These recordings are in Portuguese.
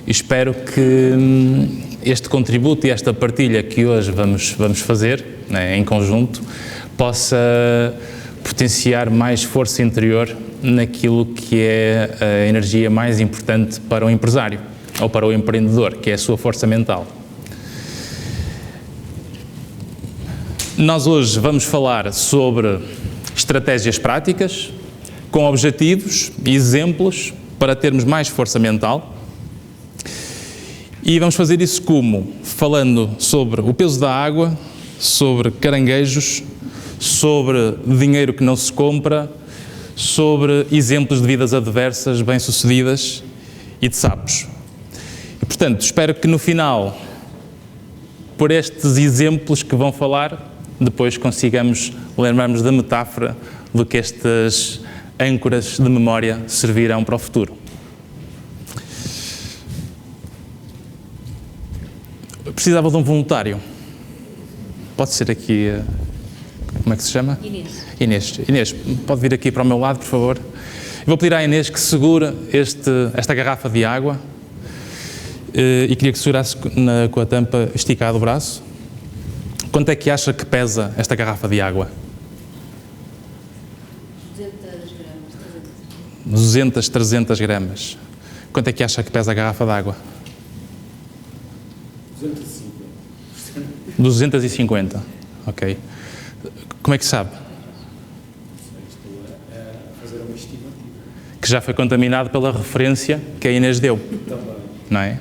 E espero que este contributo e esta partilha que hoje vamos fazer, né, em conjunto, possa potenciar mais força interior naquilo que é a energia mais importante para o empresário ou para o empreendedor, que é a sua força mental. Nós hoje vamos falar sobre estratégias práticas, com objetivos e exemplos para termos mais força mental. E vamos fazer isso como? Falando sobre o peso da água, sobre caranguejos, sobre dinheiro que não se compra, sobre exemplos de vidas adversas, bem-sucedidas e de sapos. E, portanto, espero que no final, por estes exemplos que vão falar, depois consigamos lembrarmos da metáfora do que estas âncoras de memória servirão para o futuro. Eu precisava de um voluntário. Pode ser aqui... Como é que se chama? Inês. Inês, pode vir aqui para o meu lado, por favor. Eu vou pedir à Inês que segure esta garrafa de água e queria que segurasse com a tampa esticada o braço. Quanto é que acha que pesa esta garrafa de água? 200, 300 gramas. Quanto é que acha que pesa a garrafa de água? 250. Ok. Como é que sabe? Estou a fazer uma estimativa. Que já foi contaminado pela referência que a Inês deu. Também. Não é?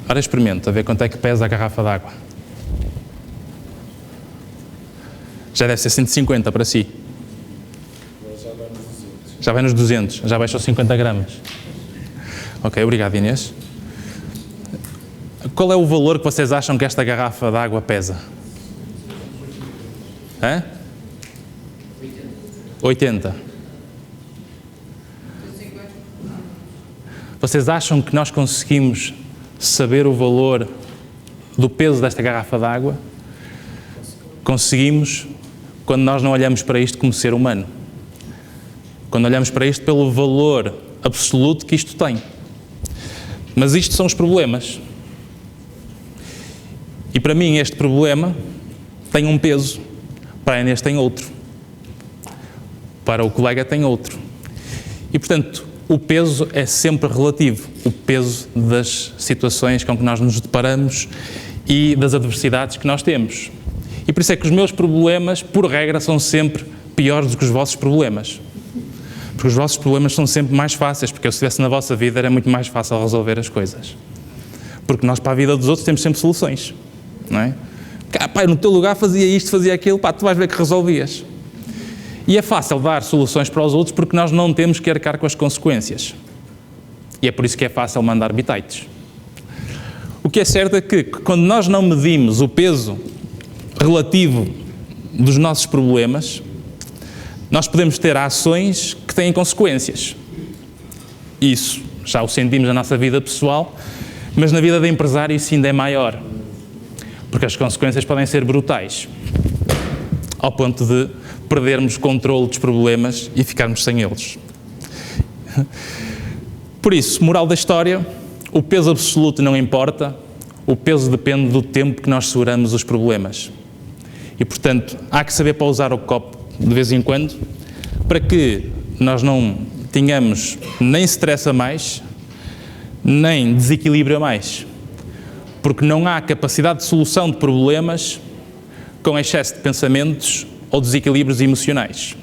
Ora, experimenta, a ver quanto é que pesa a garrafa de água. Já deve ser 150 para si. Já vai nos 200. Já vai nos 200, já baixou 50 gramas. Ok, obrigado, Inês. Qual é o valor que vocês acham que esta garrafa de água pesa? 80. Vocês acham que nós conseguimos saber o valor do peso desta garrafa de água? Conseguimos quando nós não olhamos para isto como ser humano. Quando olhamos para isto pelo valor absoluto que isto tem. Mas isto são os problemas. E para mim este problema tem um peso. Para a Inês tem outro. Para o colega tem outro. E, portanto, o peso é sempre relativo. O peso das situações com que nós nos deparamos e das adversidades que nós temos. E por isso é que os meus problemas, por regra, são sempre piores do que os vossos problemas. Porque os vossos problemas são sempre mais fáceis, porque eu, se estivesse na vossa vida, era muito mais fácil resolver as coisas. Porque nós, para a vida dos outros, temos sempre soluções. Não é? Pá, no teu lugar fazia isto, fazia aquilo, pá, tu vais ver que resolvias. E é fácil dar soluções para os outros porque nós não temos que arcar com as consequências. E é por isso que é fácil mandar bitites. O que é certo é que quando nós não medimos o peso relativo dos nossos problemas, nós podemos ter ações que têm consequências. Isso já o sentimos na nossa vida pessoal, mas na vida de empresário isso ainda é maior. Porque as consequências podem ser brutais, ao ponto de perdermos o controle dos problemas e ficarmos sem eles. Por isso, moral da história, o peso absoluto não importa, o peso depende do tempo que nós seguramos os problemas. E, portanto, há que saber pausar o copo de vez em quando, para que nós não tenhamos nem stress a mais, nem desequilíbrio a mais. Porque não há capacidade de solução de problemas com excesso de pensamentos ou desequilíbrios emocionais.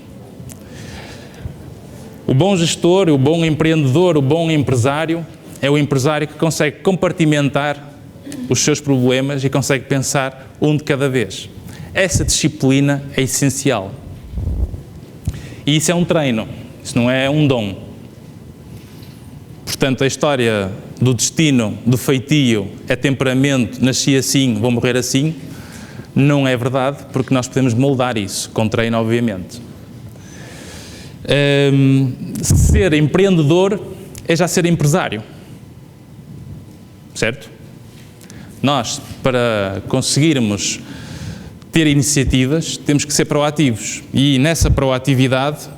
O bom gestor, o bom empreendedor, o bom empresário é o empresário que consegue compartimentar os seus problemas e consegue pensar um de cada vez. Essa disciplina é essencial. E isso é um treino, isso não é um dom. Portanto, a história do destino, do feitio, é temperamento, nasci assim, vou morrer assim, não é verdade, porque nós podemos moldar isso, com treino, obviamente. Ser empreendedor é já ser empresário, certo? Nós, para conseguirmos ter iniciativas, temos que ser proativos, e nessa proatividade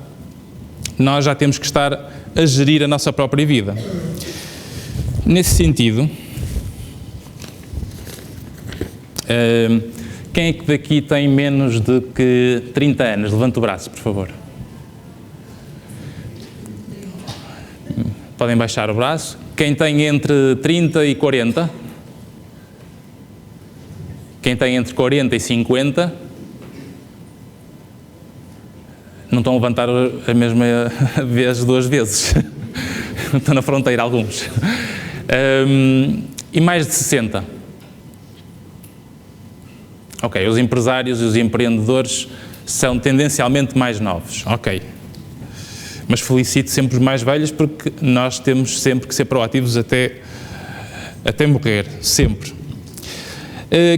nós já temos que estar a gerir a nossa própria vida. Nesse sentido, quem é que daqui tem menos de que 30 anos? Levante o braço, por favor. Podem baixar o braço. Quem tem entre 30 e 40? Quem tem entre 40 e 50? Não estão a levantar a mesma vez 2 vezes. Estão na fronteira alguns. E mais de 60? Ok, os empresários e os empreendedores são tendencialmente mais novos. Ok. Mas felicito sempre os mais velhos, porque nós temos sempre que ser proativos até morrer, sempre.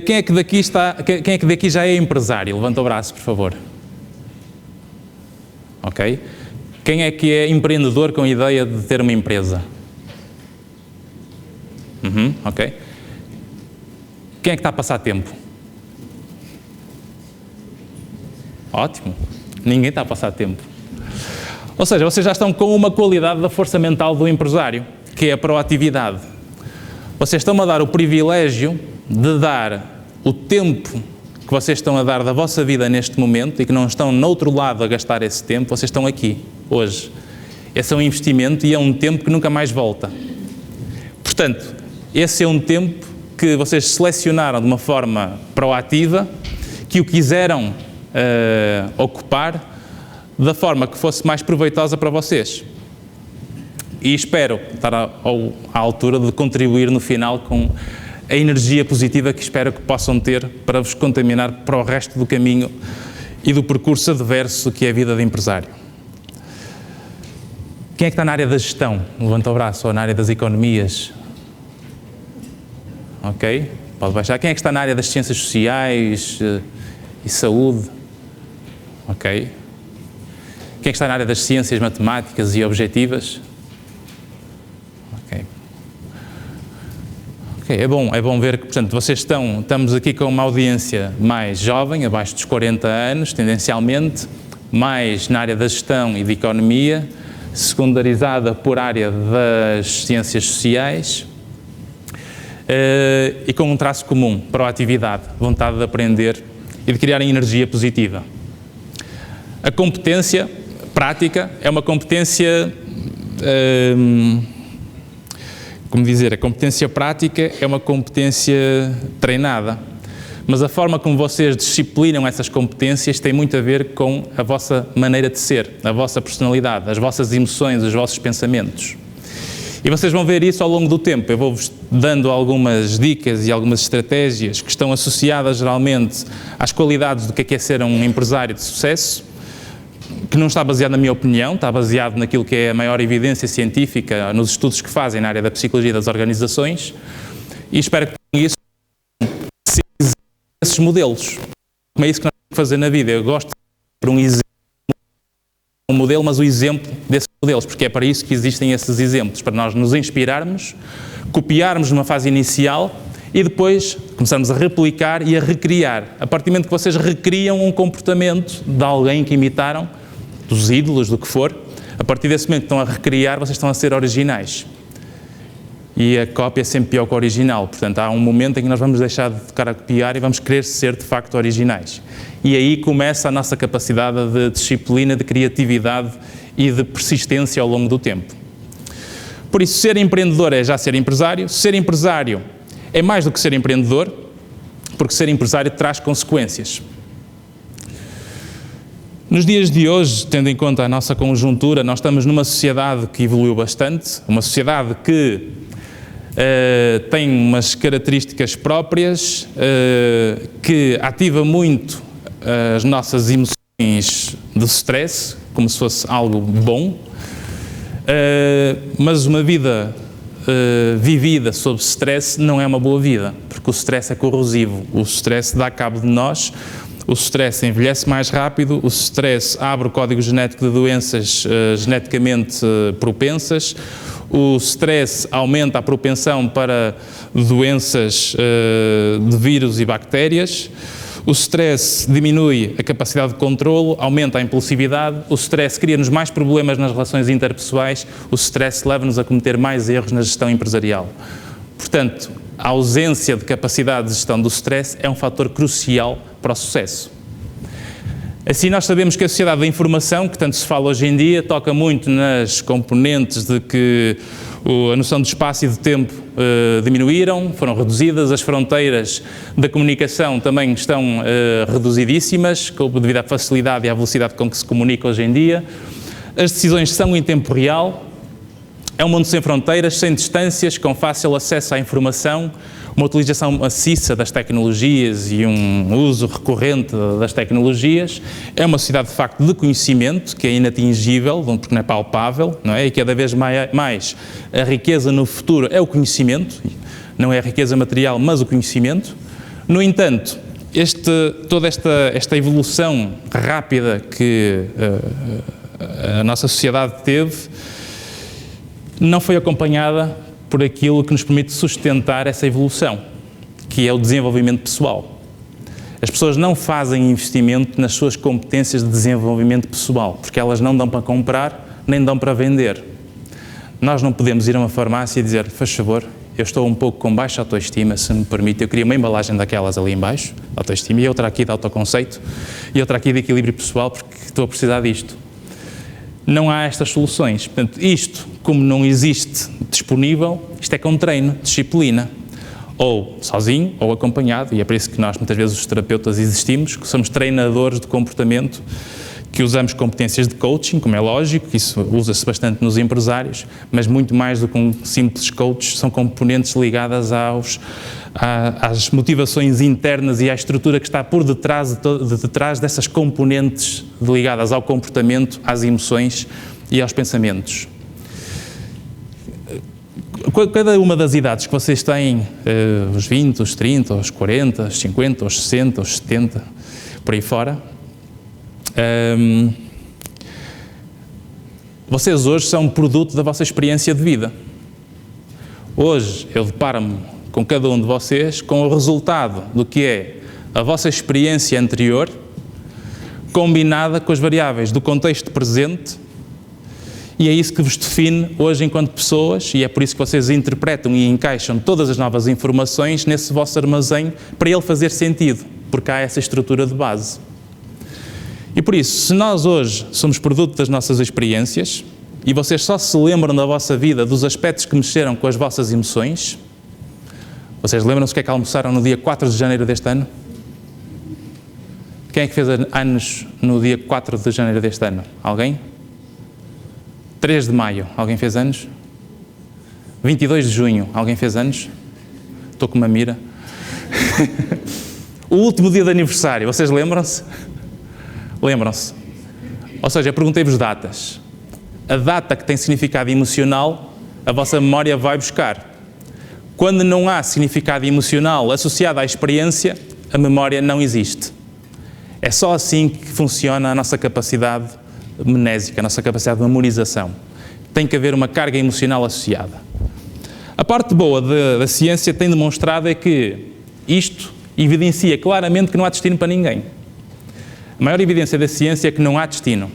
Quem é que daqui já é empresário? Levanta o braço, por favor. Ok. Quem é que é empreendedor com a ideia de ter uma empresa? Ok. Quem é que está a passar tempo? Ótimo. Ninguém está a passar tempo. Ou seja, vocês já estão com uma qualidade da força mental do empresário, que é a proatividade. Vocês estão a dar o privilégio de dar o tempo que vocês estão a dar da vossa vida neste momento e que não estão no outro lado a gastar esse tempo, vocês estão aqui, hoje. Esse é um investimento e é um tempo que nunca mais volta. Portanto, esse é um tempo que vocês selecionaram de uma forma proativa, que o quiseram ocupar da forma que fosse mais proveitosa para vocês. E espero estar à altura de contribuir no final com a energia positiva que espero que possam ter para vos contaminar para o resto do caminho e do percurso adverso que é a vida de empresário. Quem é que está na área da gestão? Levanta o braço. Ou na área das economias? Ok? Pode baixar. Quem é que está na área das ciências sociais e saúde? Ok? Quem é que está na área das ciências matemáticas e objetivas? Ok. Ok, é bom ver que, portanto, vocês estamos aqui com uma audiência mais jovem, abaixo dos 40 anos, tendencialmente, mais na área da gestão e de economia, secundarizada por área das ciências sociais, e com um traço comum, proatividade, vontade de aprender e de criar energia positiva. A competência prática é uma competência, a competência prática é uma competência treinada, mas a forma como vocês disciplinam essas competências tem muito a ver com a vossa maneira de ser, a vossa personalidade, as vossas emoções, os vossos pensamentos. E vocês vão ver isso ao longo do tempo. Eu vou-vos dando algumas dicas e algumas estratégias que estão associadas geralmente às qualidades do que é ser um empresário de sucesso, que não está baseado na minha opinião, está baseado naquilo que é a maior evidência científica, nos estudos que fazem na área da psicologia das organizações, e espero que com isso se esses modelos. É isso que nós temos que fazer na vida. Eu gosto de dar um exemplo, um modelo, mas o exemplo desses modelos, porque é para isso que existem esses exemplos, para nós nos inspirarmos, copiarmos numa fase inicial e depois começarmos a replicar e a recriar. A partir do momento que vocês recriam um comportamento de alguém que imitaram, dos ídolos, do que for, a partir desse momento que estão a recriar, vocês estão a ser originais. E a cópia é sempre pior que o original. Portanto, há um momento em que nós vamos deixar de ficar a copiar e vamos querer ser, de facto, originais. E aí começa a nossa capacidade de disciplina, de criatividade e de persistência ao longo do tempo. Por isso, ser empreendedor é já ser empresário. Ser empresário é mais do que ser empreendedor, porque ser empresário traz consequências. Nos dias de hoje, tendo em conta a nossa conjuntura, nós estamos numa sociedade que evoluiu bastante, uma sociedade que tem umas características próprias, que ativa muito as nossas emoções de stress, como se fosse algo bom, mas uma vida vivida sob stress não é uma boa vida, porque o stress é corrosivo, o stress dá cabo de nós, o stress envelhece mais rápido, o stress abre o código genético de doenças geneticamente propensas, o stress aumenta a propensão para doenças de vírus e bactérias, O stress diminui a capacidade de controlo, aumenta a impulsividade, o stress cria-nos mais problemas nas relações interpessoais, o stress leva-nos a cometer mais erros na gestão empresarial. Portanto, a ausência de capacidade de gestão do stress é um fator crucial para o sucesso. Assim, nós sabemos que a sociedade da informação, que tanto se fala hoje em dia, toca muito nas componentes de que a noção de espaço e de tempo diminuíram, foram reduzidas, as fronteiras da comunicação também estão reduzidíssimas, devido à facilidade e à velocidade com que se comunica hoje em dia. As decisões são em tempo real, é um mundo sem fronteiras, sem distâncias, com fácil acesso à informação, uma utilização maciça das tecnologias e um uso recorrente das tecnologias. É uma sociedade, de facto, de conhecimento, que é inatingível, porque não é palpável, não é? E cada vez mais a riqueza no futuro é o conhecimento, não é a riqueza material, mas o conhecimento. No entanto, toda esta evolução rápida que a nossa sociedade teve não foi acompanhada por aquilo que nos permite sustentar essa evolução, que é o desenvolvimento pessoal. As pessoas não fazem investimento nas suas competências de desenvolvimento pessoal, porque elas não dão para comprar, nem dão para vender. Nós não podemos ir a uma farmácia e dizer, faz favor, eu estou um pouco com baixa autoestima, se me permite, eu queria uma embalagem daquelas ali em baixo, autoestima, e outra aqui de autoconceito, e outra aqui de equilíbrio pessoal, porque estou a precisar disto. Não há estas soluções. Portanto, isto, como não existe disponível, isto é com treino, disciplina. Ou sozinho, ou acompanhado, e é por isso que nós, muitas vezes, os terapeutas existimos, que somos treinadores de comportamento, que usamos competências de coaching, como é lógico, isso usa-se bastante nos empresários, mas muito mais do que um simples coach, são componentes ligadas às motivações internas e à estrutura que está por detrás dessas componentes ligadas ao comportamento, às emoções e aos pensamentos. Cada uma das idades que vocês têm, os 20, os 30, os 40, os 50, os 60, os 70, por aí fora, vocês hoje são produto da vossa experiência de vida. Hoje eu deparo-me com cada um de vocês com o resultado do que é a vossa experiência anterior combinada com as variáveis do contexto presente, e é isso que vos define hoje enquanto pessoas, e é por isso que vocês interpretam e encaixam todas as novas informações nesse vosso armazém para ele fazer sentido, porque há essa estrutura de base. E por isso, se nós hoje somos produto das nossas experiências e vocês só se lembram da vossa vida dos aspectos que mexeram com as vossas emoções, vocês lembram-se o que é que almoçaram no dia 4 de janeiro deste ano? Quem é que fez anos no dia 4 de janeiro deste ano? Alguém? 3 de maio, alguém fez anos? 22 de junho, alguém fez anos? Estou com uma mira. O último dia de aniversário, vocês lembram-se? Lembram-se? Ou seja, eu perguntei-vos datas. A data que tem significado emocional, a vossa memória vai buscar. Quando não há significado emocional associado à experiência, a memória não existe. É só assim que funciona a nossa capacidade mnésica, a nossa capacidade de memorização. Tem que haver uma carga emocional associada. A parte boa da ciência tem demonstrado é que isto evidencia claramente que não há destino para ninguém. A maior evidência da ciência é que não há destino.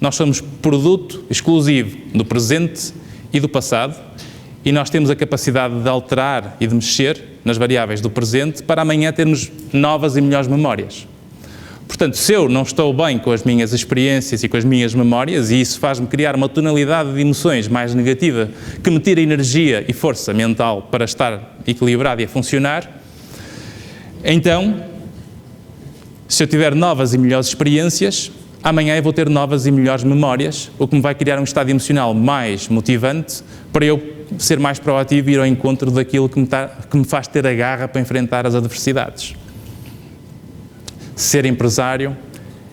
Nós somos produto exclusivo do presente e do passado, e nós temos a capacidade de alterar e de mexer nas variáveis do presente para amanhã termos novas e melhores memórias. Portanto, se eu não estou bem com as minhas experiências e com as minhas memórias, e isso faz-me criar uma tonalidade de emoções mais negativa, que me tira energia e força mental para estar equilibrado e a funcionar, então, se eu tiver novas e melhores experiências, amanhã eu vou ter novas e melhores memórias, o que me vai criar um estado emocional mais motivante para eu ser mais proativo e ir ao encontro daquilo que me faz ter a garra para enfrentar as adversidades. Ser empresário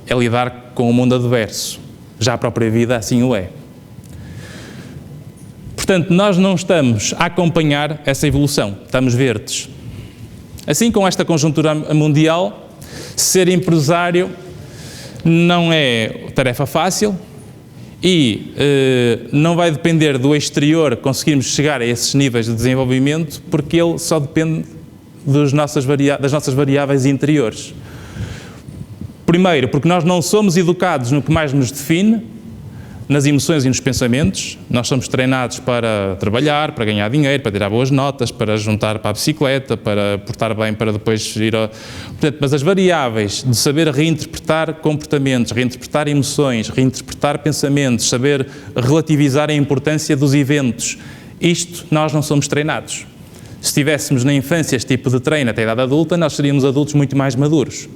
é lidar com o mundo adverso. Já a própria vida assim o é. Portanto, nós não estamos a acompanhar essa evolução. Estamos verdes. Assim, com esta conjuntura mundial, ser empresário não é tarefa fácil e não vai depender do exterior conseguirmos chegar a esses níveis de desenvolvimento, porque ele só depende das nossas variáveis interiores. Primeiro, porque nós não somos educados no que mais nos define, nas emoções e nos pensamentos. Nós somos treinados para trabalhar, para ganhar dinheiro, para tirar boas notas, para juntar para a bicicleta, para portar bem, para depois ir ao... Portanto, mas as variáveis de saber reinterpretar comportamentos, reinterpretar emoções, reinterpretar pensamentos, saber relativizar a importância dos eventos, isto nós não somos treinados. Se tivéssemos na infância este tipo de treino até a idade adulta, nós seríamos adultos muito mais maduros.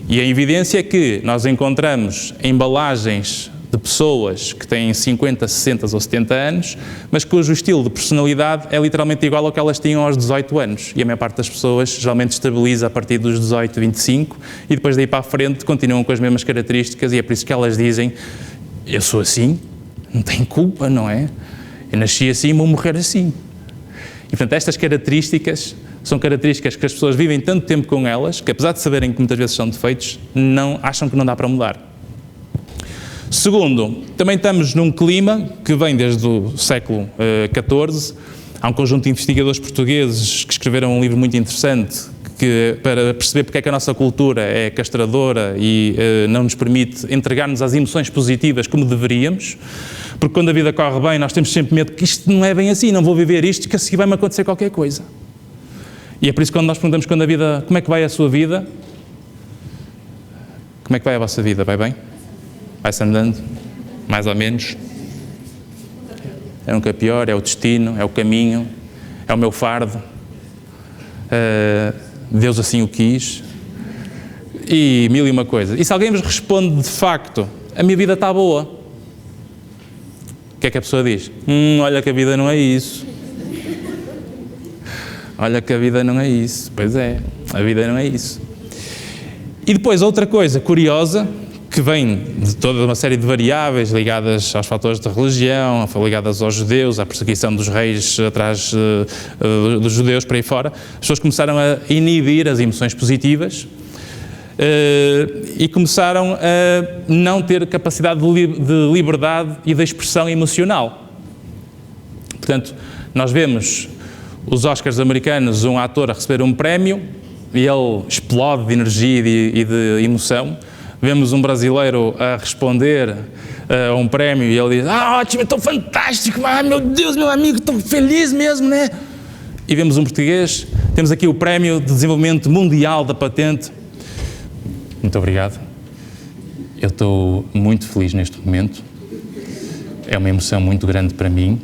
E a evidência é que nós encontramos embalagens de pessoas que têm 50, 60 ou 70 anos, mas cujo estilo de personalidade é literalmente igual ao que elas tinham aos 18 anos. E a maior parte das pessoas geralmente estabiliza a partir dos 18, 25 e depois daí para a frente continuam com as mesmas características e é por isso que elas dizem: eu sou assim, não tenho culpa, não é? Eu nasci assim, vou morrer assim. E portanto estas características são características que as pessoas vivem tanto tempo com elas que, apesar de saberem que muitas vezes são defeitos, acham que não dá para mudar. Segundo, também estamos num clima que vem desde o século XIV. Há um conjunto de investigadores portugueses que escreveram um livro muito interessante para perceber porque é que a nossa cultura é castradora e não nos permite entregar-nos às emoções positivas como deveríamos. Porque quando a vida corre bem, nós temos sempre medo que isto não é bem assim, não vou viver isto, que a seguir vai-me acontecer qualquer coisa. E é por isso que quando nós perguntamos quando a vida, como é que vai a sua vida? Como é que vai a vossa vida? Vai bem? Vai-se andando? Mais ou menos? É nunca pior, é o destino, é o caminho, é o meu fardo. Deus assim o quis. E mil e uma coisa. E se alguém vos responde de facto, a minha vida está boa, o que é que a pessoa diz? Olha que a vida não é isso. Olha que a vida não é isso. Pois é, a vida não é isso. E depois outra coisa curiosa, que vem de toda uma série de variáveis ligadas aos fatores de religião, ligadas aos judeus, à perseguição dos reis atrás dos judeus, para aí fora. As pessoas começaram a inibir as emoções positivas e começaram a não ter capacidade de liberdade e de expressão emocional. Portanto, nós vemos os Oscars americanos, um ator a receber um prémio e ele explode de energia e de emoção. Vemos um brasileiro a responder a um prémio e ele diz: ótimo, estou fantástico, meu Deus, meu amigo, estou feliz mesmo, né? E vemos um português, temos aqui o Prémio de Desenvolvimento Mundial da Patente. Muito obrigado. Eu estou muito feliz neste momento. É uma emoção muito grande para mim.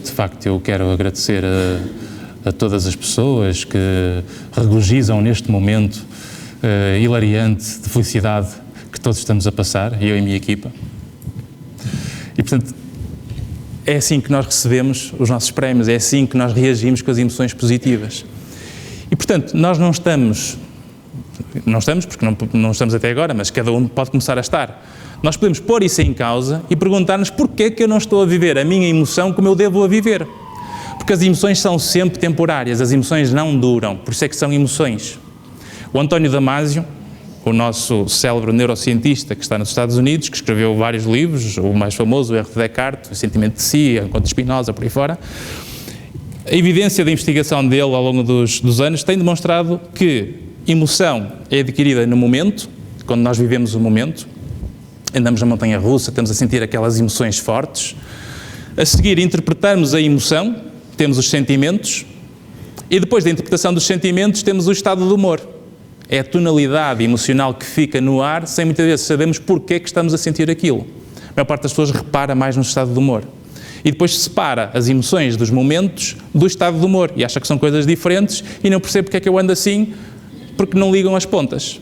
De facto, eu quero agradecer a todas as pessoas que regozijam neste momento hilariante de felicidade que todos estamos a passar, eu e a minha equipa. E, portanto, é assim que nós recebemos os nossos prémios, é assim que nós reagimos com as emoções positivas. E, portanto, nós não estamos porque não estamos até agora, mas cada um pode começar a estar. Nós podemos pôr isso em causa e perguntar-nos porquê é que eu não estou a viver a minha emoção como eu devo a viver. Porque as emoções são sempre temporárias, as emoções não duram, por isso é que são emoções. O António Damasio, o nosso célebre neurocientista que está nos Estados Unidos, que escreveu vários livros, o mais famoso, o Erro de Descartes, o Sentimento de Si, a Encontro de Spinoza, por aí fora, a evidência da investigação dele ao longo dos anos tem demonstrado que emoção é adquirida no momento, quando nós vivemos o momento, andamos na montanha-russa, estamos a sentir aquelas emoções fortes, a seguir interpretamos a emoção, temos os sentimentos, e depois da interpretação dos sentimentos temos o estado de humor. É a tonalidade emocional que fica no ar, sem muitas vezes sabermos porquê é que estamos a sentir aquilo. A maior parte das pessoas repara mais no estado de humor. E depois separa as emoções dos momentos do estado de humor. E acha que são coisas diferentes e não percebe porque é que eu ando assim, porque não ligam as pontas.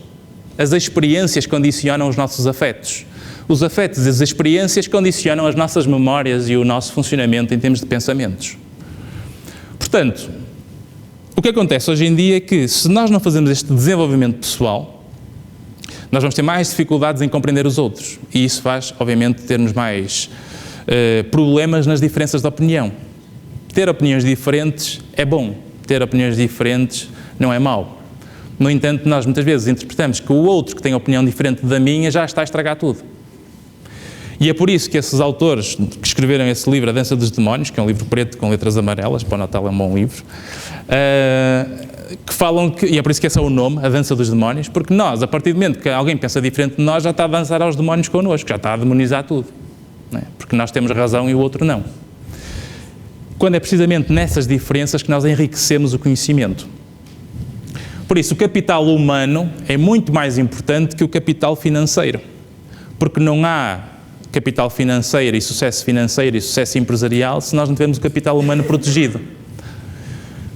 As experiências condicionam os nossos afetos. Os afetos e as experiências condicionam as nossas memórias e o nosso funcionamento em termos de pensamentos. Portanto, o que acontece hoje em dia é que, se nós não fazemos este desenvolvimento pessoal, nós vamos ter mais dificuldades em compreender os outros. E isso faz, obviamente, termos mais problemas nas diferenças de opinião. Ter opiniões diferentes é bom. Ter opiniões diferentes não é mau. No entanto, nós muitas vezes interpretamos que o outro que tem opinião diferente da minha já está a estragar tudo. E é por isso que esses autores que escreveram esse livro, A Dança dos Demónios, que é um livro preto com letras amarelas, para o Natal é um bom livro, que falam que, e é por isso que esse é o nome, a dança dos demónios, porque nós, a partir do momento que alguém pensa diferente de nós, já está a dançar aos demónios connosco, já está a demonizar tudo, não é? Porque nós temos razão e o outro não. Quando é precisamente nessas diferenças que nós enriquecemos o conhecimento. Por isso, o capital humano é muito mais importante que o capital financeiro, porque não há capital financeiro e sucesso empresarial se nós não tivermos o capital humano protegido.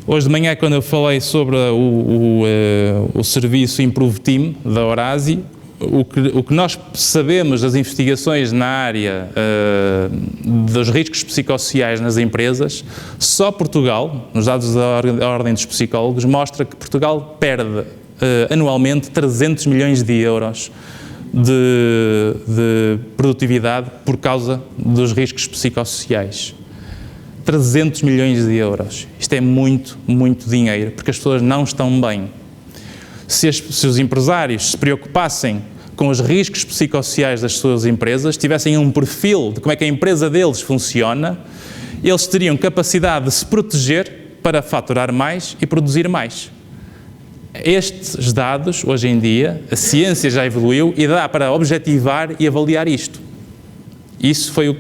Hoje de manhã, quando eu falei sobre o serviço Improve Team da Orasi, o que nós sabemos das investigações na área dos riscos psicossociais nas empresas, só Portugal, nos dados da Ordem dos Psicólogos, mostra que Portugal perde anualmente 300 milhões de euros de produtividade por causa dos riscos psicossociais. 300 milhões de euros. Isto é muito, muito dinheiro, porque as pessoas não estão bem. Se os empresários se preocupassem com os riscos psicossociais das suas empresas, tivessem um perfil de como é que a empresa deles funciona, eles teriam capacidade de se proteger para faturar mais e produzir mais. Estes dados, hoje em dia, a ciência já evoluiu e dá para objetivar e avaliar isto. Isso foi o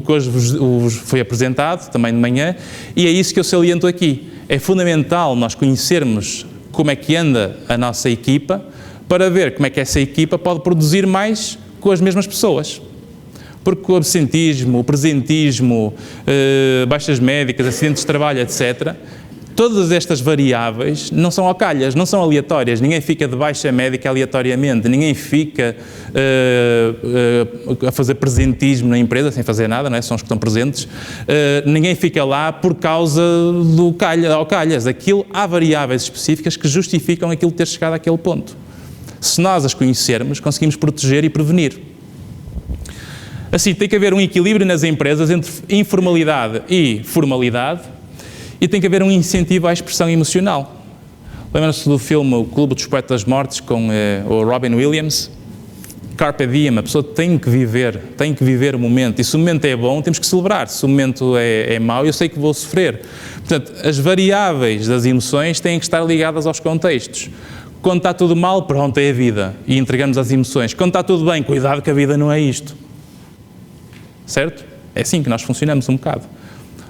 que hoje vos foi apresentado, também de manhã, e é isso que eu saliento aqui. É fundamental nós conhecermos como é que anda a nossa equipa, para ver como é que essa equipa pode produzir mais com as mesmas pessoas. Porque o absentismo, o presentismo, baixas médicas, acidentes de trabalho, etc., todas estas variáveis não são ao calhas, não são aleatórias. Ninguém fica de baixa médica aleatoriamente, ninguém fica a fazer presentismo na empresa sem fazer nada, não é? São os que estão presentes. Ninguém fica lá por causa ao calhas. Há variáveis específicas que justificam aquilo ter chegado àquele ponto. Se nós as conhecermos, conseguimos proteger e prevenir. Assim, tem que haver um equilíbrio nas empresas entre informalidade e formalidade, e tem que haver um incentivo à expressão emocional. Lembram-se do filme O Clube dos Poetas Mortos com o Robin Williams? Carpe diem, a pessoa tem que viver o momento. E se o momento é bom, temos que celebrar. Se o momento é mau, eu sei que vou sofrer. Portanto, as variáveis das emoções têm que estar ligadas aos contextos. Quando está tudo mal, pronto, é a vida. E entregamos as emoções. Quando está tudo bem, cuidado que a vida não é isto. Certo? É assim que nós funcionamos um bocado.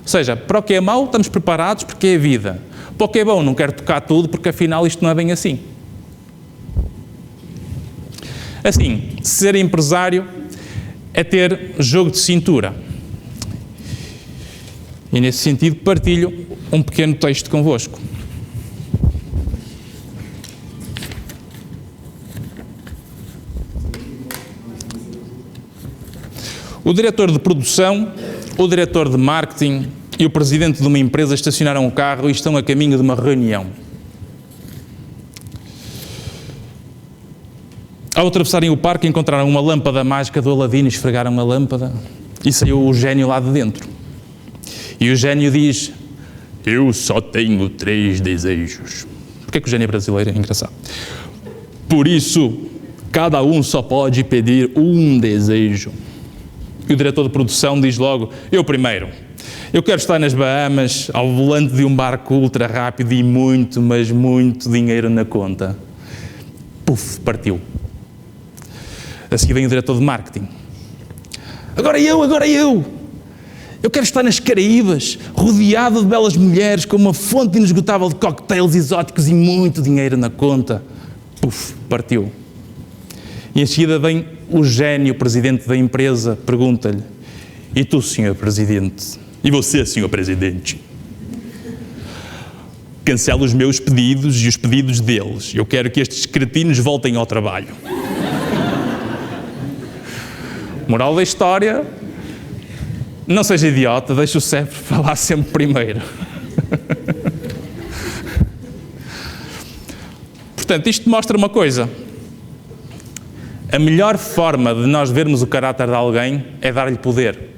Ou seja, para o que é mau, estamos preparados porque é a vida. Para o que é bom, não quero tocar tudo porque afinal isto não é bem assim. Assim, ser empresário é ter jogo de cintura. E nesse sentido partilho um pequeno texto convosco. O diretor de produção, o diretor de marketing e o presidente de uma empresa estacionaram o carro e estão a caminho de uma reunião. Ao atravessarem o parque, encontraram uma lâmpada mágica do Aladino, esfregaram a lâmpada e saiu o gênio lá de dentro. E o gênio diz: eu só tenho 3 desejos. Porquê que o gênio brasileiro é engraçado? Por isso, cada um só pode pedir um desejo. E o diretor de produção diz logo: eu primeiro. Eu quero estar nas Bahamas, ao volante de um barco ultra rápido e muito, mas muito dinheiro na conta. Puf, partiu. A seguir vem o diretor de marketing. Agora eu! Eu quero estar nas Caraíbas, rodeado de belas mulheres, com uma fonte inesgotável de cocktails exóticos e muito dinheiro na conta. Puf, partiu. E em seguida vem o gênio, presidente da empresa, pergunta-lhe: e tu, senhor presidente? E você, senhor presidente? Cancela os meus pedidos e os pedidos deles. Eu quero que estes cretinos voltem ao trabalho. Moral da história: não seja idiota, deixa o cérebro falar sempre primeiro. Portanto, isto mostra uma coisa. A melhor forma de nós vermos o caráter de alguém é dar-lhe poder.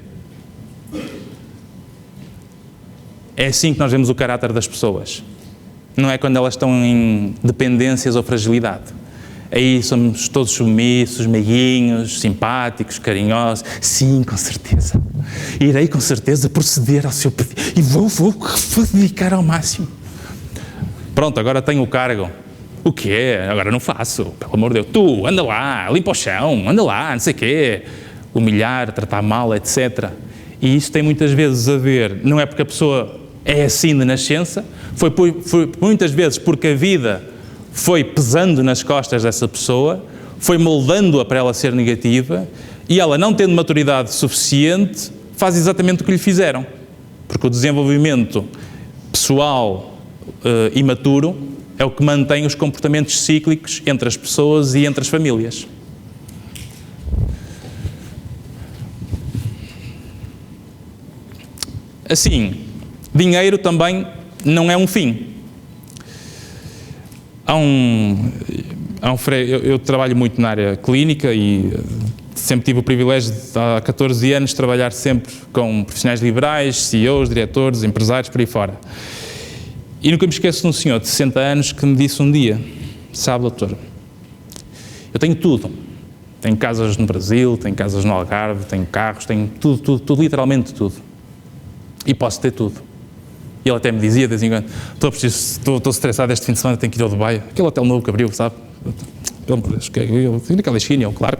É assim que nós vemos o caráter das pessoas. Não é quando elas estão em dependências ou fragilidade. Aí somos todos submissos, meiguinhos, simpáticos, carinhosos. Sim, com certeza. Irei com certeza proceder ao seu pedido e vou dedicar ao máximo. Pronto, agora tenho o cargo. O quê? Agora não faço, pelo amor de Deus. Tu, anda lá, limpa o chão, anda lá, não sei o quê. Humilhar, tratar mal, etc. E isso tem muitas vezes a ver, não é porque a pessoa é assim de nascença, foi muitas vezes porque a vida foi pesando nas costas dessa pessoa, foi moldando-a para ela ser negativa, e ela, não tendo maturidade suficiente, faz exatamente o que lhe fizeram. Porque o desenvolvimento pessoal imaturo é o que mantém os comportamentos cíclicos entre as pessoas e entre as famílias. Assim, dinheiro também não é um fim. Eu trabalho muito na área clínica e sempre tive o privilégio de, há 14 anos, trabalhar sempre com profissionais liberais, CEOs, diretores, empresários, por aí fora. E nunca me esqueço de um senhor de 60 anos que me disse um dia: sabe, doutor, eu tenho tudo. Tenho casas no Brasil, tenho casas no Algarve, tenho carros, tenho tudo, literalmente tudo. E posso ter tudo. E ele até me dizia, de vez em quando: estou estressado este fim de semana, tenho que ir ao Dubai. Aquele hotel novo que abriu, sabe? Pelo amor de Deus, naquela esquina, eu, claro,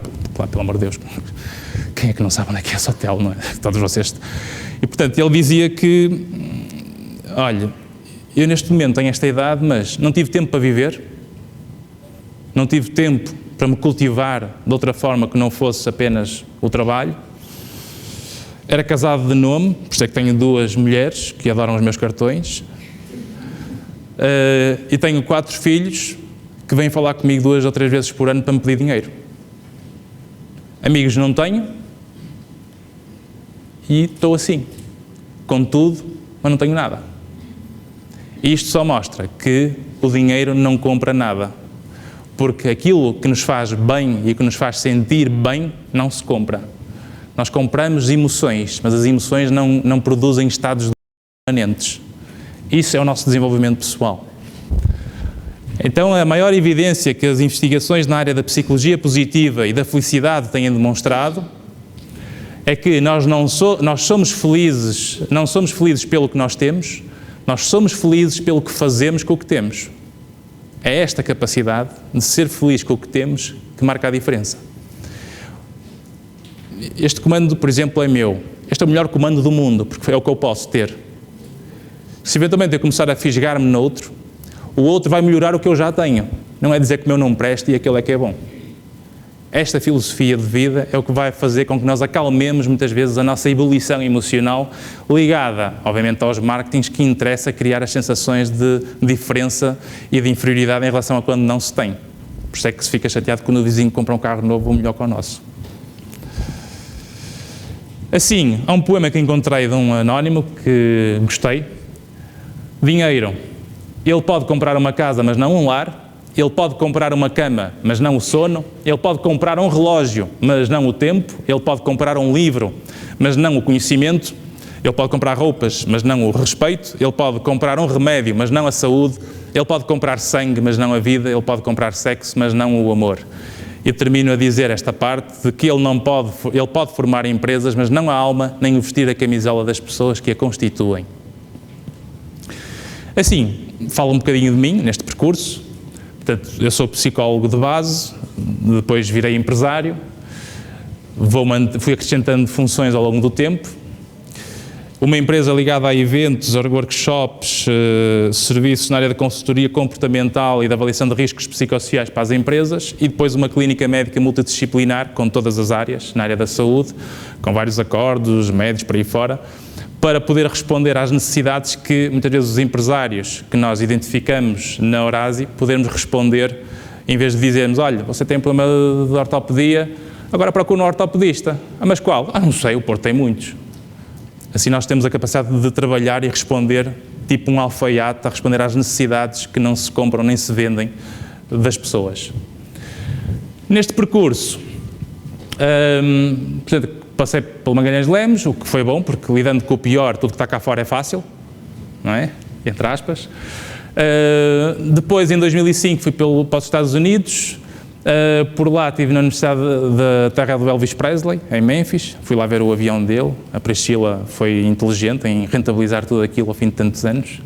pelo amor de Deus. Quem é que não sabe onde é que é esse hotel, não é? Todos vocês. E, portanto, ele dizia que, olha, eu neste momento tenho esta idade, mas não tive tempo para viver, não tive tempo para me cultivar de outra forma que não fosse apenas o trabalho. Era casado de nome, por isso é que tenho 2 mulheres que adoram os meus cartões. E tenho 4 filhos que vêm falar comigo 2 ou 3 vezes por ano para me pedir dinheiro. Amigos não tenho. E estou assim, com tudo, mas não tenho nada. E isto só mostra que o dinheiro não compra nada. Porque aquilo que nos faz bem e que nos faz sentir bem não se compra. Nós compramos emoções, mas as emoções não produzem estados permanentes. Isso é o nosso desenvolvimento pessoal. Então, a maior evidência que as investigações na área da psicologia positiva e da felicidade têm demonstrado é que nós somos felizes, não somos felizes pelo que nós temos, nós somos felizes pelo que fazemos com o que temos. É esta capacidade de ser feliz com o que temos que marca a diferença. Este comando, por exemplo, é meu. Este é o melhor comando do mundo, porque é o que eu posso ter. Se eventualmente eu começar a fisgar-me no outro, o outro vai melhorar o que eu já tenho. Não é dizer que o meu não presta e aquele é que é bom. Esta filosofia de vida é o que vai fazer com que nós acalmemos muitas vezes a nossa ebulição emocional, ligada, obviamente, aos marketings que interessa criar as sensações de diferença e de inferioridade em relação a quando não se tem. Por isso é que se fica chateado quando o vizinho compra um carro novo ou melhor que o nosso. Assim, há um poema que encontrei de um anónimo que gostei. Dinheiro. Ele pode comprar uma casa, mas não um lar. Ele pode comprar uma cama, mas não o sono. Ele pode comprar um relógio, mas não o tempo. Ele pode comprar um livro, mas não o conhecimento. Ele pode comprar roupas, mas não o respeito. Ele pode comprar um remédio, mas não a saúde. Ele pode comprar sangue, mas não a vida. Ele pode comprar sexo, mas não o amor. E termino a dizer esta parte de que ele pode formar empresas, mas não a alma, nem o vestir a camisola das pessoas que a constituem. Assim, falo um bocadinho de mim neste percurso. Portanto, eu sou psicólogo de base, depois virei empresário, fui acrescentando funções ao longo do tempo. Uma empresa ligada a eventos, workshops, serviços na área da consultoria comportamental e da avaliação de riscos psicossociais para as empresas, e depois uma clínica médica multidisciplinar com todas as áreas, na área da saúde, com vários acordos, médicos por aí fora, para poder responder às necessidades que muitas vezes os empresários que nós identificamos na Orasi podermos responder, em vez de dizermos: olha, você tem um problema de ortopedia, agora procura um ortopedista. Ah, mas qual? Ah, não sei, o Porto tem muitos. Assim nós temos a capacidade de trabalhar e responder, tipo um alfaiate, a responder às necessidades que não se compram nem se vendem das pessoas. Neste percurso, portanto, passei pelo Magalhães Lemos, o que foi bom, porque lidando com o pior, tudo que está cá fora é fácil, não é? Entre aspas. Depois, em 2005, fui para os Estados Unidos. Por lá estive na Universidade da Terra do Elvis Presley, em Memphis. Fui lá ver o avião dele. A Priscila foi inteligente em rentabilizar tudo aquilo ao fim de tantos anos.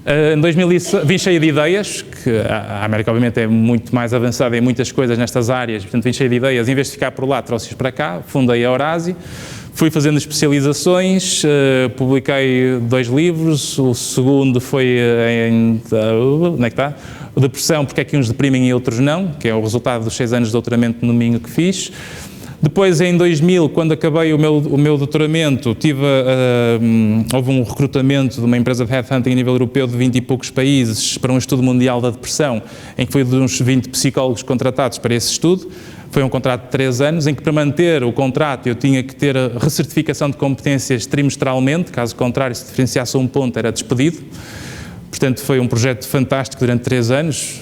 Em 2000 vim cheio de ideias, que a América obviamente é muito mais avançada em muitas coisas nestas áreas, portanto vim cheio de ideias, em vez de ficar por lá, trouxe-os para cá, fundei a Horási, fui fazendo especializações, publiquei 2 livros, o segundo foi onde é que está? Depressão, porque é que uns deprimem e outros não, que é o resultado dos 6 anos de doutoramento no Minho que fiz. Depois, em 2000, quando acabei o meu doutoramento, houve um recrutamento de uma empresa de headhunting a nível europeu de 20 e poucos países para um estudo mundial da depressão, em que foi de uns 20 psicólogos contratados para esse estudo. Foi um contrato de 3 anos, em que para manter o contrato eu tinha que ter a recertificação de competências trimestralmente, caso contrário, se diferenciasse um ponto, era despedido. Portanto, foi um projeto fantástico durante 3 anos.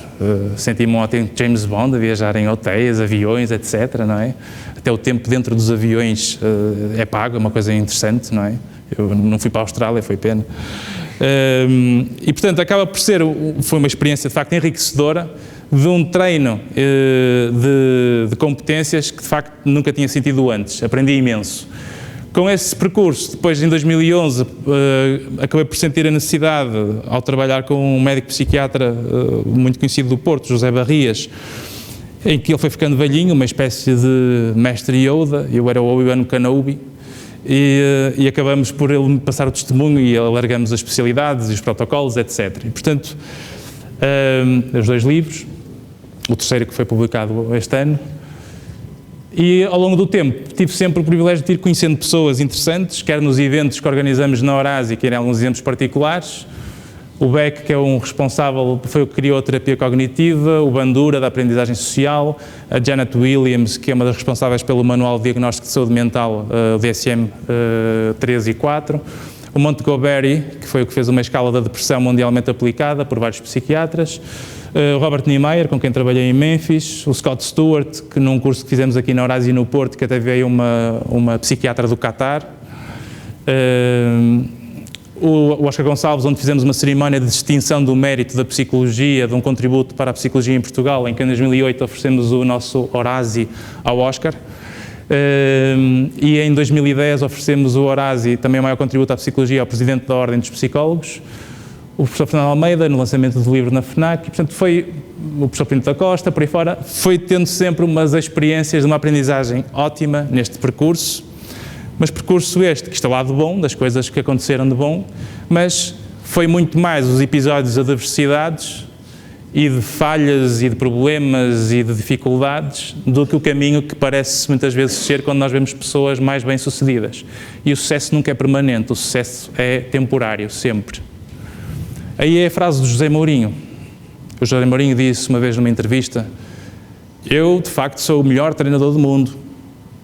Senti-me um autêntico James Bond a viajar em hotéis, aviões, etc., não é? Até o tempo dentro dos aviões é pago, é uma coisa interessante, não é? Eu não fui para a Austrália, foi pena. E, portanto, acaba por ser, foi uma experiência, de facto, enriquecedora, de um treino de competências que, de facto, nunca tinha sentido antes. Aprendi imenso. Com esse percurso, depois em 2011, acabei por sentir a necessidade, ao trabalhar com um médico psiquiatra muito conhecido do Porto, José Barrias, em que ele foi ficando velhinho, uma espécie de mestre Yoda, eu era o Obi-Wan Kenobi, e acabamos por ele me passar o testemunho e alargamos as especialidades e os protocolos, etc. E, portanto, os 2 livros, o terceiro que foi publicado este ano. E ao longo do tempo tive sempre o privilégio de ir conhecendo pessoas interessantes, quer nos eventos que organizamos na Horási, quer em alguns exemplos particulares. O Beck, que é um responsável, foi o que criou a terapia cognitiva, o Bandura, da aprendizagem social, a Janet Williams, que é uma das responsáveis pelo Manual de Diagnóstico de Saúde Mental, o DSM 3 e 4, o Montgomery, que foi o que fez uma escala da depressão mundialmente aplicada por vários psiquiatras, o Robert Niemeyer, com quem trabalhei em Memphis, o Scott Stewart, que num curso que fizemos aqui na Horási e no Porto, que até veio uma psiquiatra do Qatar, o Oscar Gonçalves, onde fizemos uma cerimónia de distinção do mérito da psicologia, de um contributo para a psicologia em Portugal, em que em 2008 oferecemos o nosso Horási ao Oscar. E em 2010 oferecemos o Horási, também o maior contributo à psicologia, ao Presidente da Ordem dos Psicólogos, o professor Fernando Almeida, no lançamento do livro na FNAC, e, portanto, foi o professor Pinto da Costa, por aí fora, foi tendo sempre umas experiências de uma aprendizagem ótima neste percurso, mas percurso este, que está lá de bom, das coisas que aconteceram de bom, mas foi muito mais os episódios de adversidades e de falhas e de problemas e de dificuldades do que o caminho que parece muitas vezes ser quando nós vemos pessoas mais bem-sucedidas. E o sucesso nunca é permanente, o sucesso é temporário, sempre. Aí é a frase do José Mourinho. O José Mourinho disse uma vez numa entrevista: eu, de facto, sou o melhor treinador do mundo,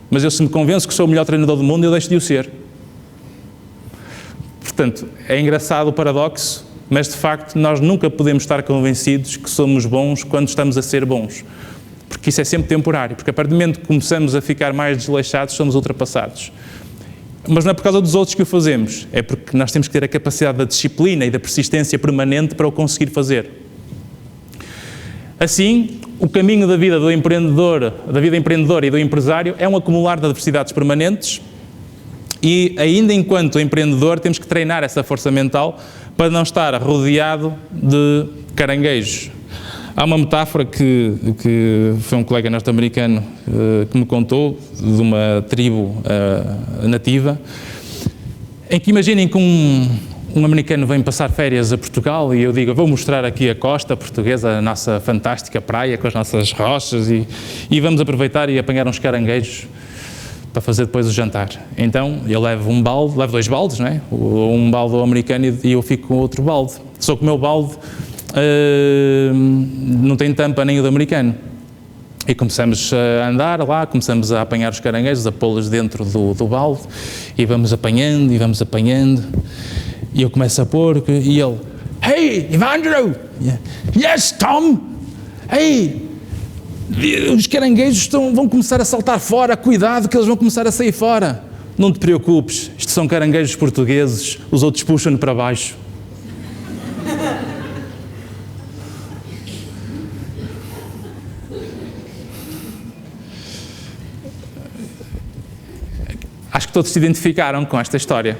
mas eu, se me convenço que sou o melhor treinador do mundo, eu deixo de o ser. Portanto, é engraçado o paradoxo, mas, de facto, nós nunca podemos estar convencidos que somos bons quando estamos a ser bons, porque isso é sempre temporário, porque a partir do momento que começamos a ficar mais desleixados, somos ultrapassados. Mas não é por causa dos outros que o fazemos, é porque nós temos que ter a capacidade da disciplina e da persistência permanente para o conseguir fazer. Assim, o caminho da vida do empreendedor, da vida empreendedora e do empresário é um acumular de adversidades permanentes e, ainda enquanto empreendedor, temos que treinar essa força mental para não estar rodeado de caranguejos. Há uma metáfora que foi um colega norte-americano que me contou, de uma tribo nativa, em que imaginem que um americano vem passar férias a Portugal e eu digo: vou mostrar aqui a costa portuguesa, a nossa fantástica praia com as nossas rochas e vamos aproveitar e apanhar uns caranguejos para fazer depois o jantar. Então eu levo 2 baldes, não é? Um balde ao americano e eu fico com outro balde. Só que o meu balde não tem tampa nem o do americano. E começamos a andar lá, começamos a apanhar os caranguejos, a pô-los dentro do balde e vamos apanhando. E eu começo a pôr e ele: Hey, Evandro! Yes, Tom! Hey! Os caranguejos vão começar a saltar fora, cuidado que eles vão começar a sair fora. Não te preocupes, isto são caranguejos portugueses, os outros puxam-no para baixo. Acho que todos se identificaram com esta história.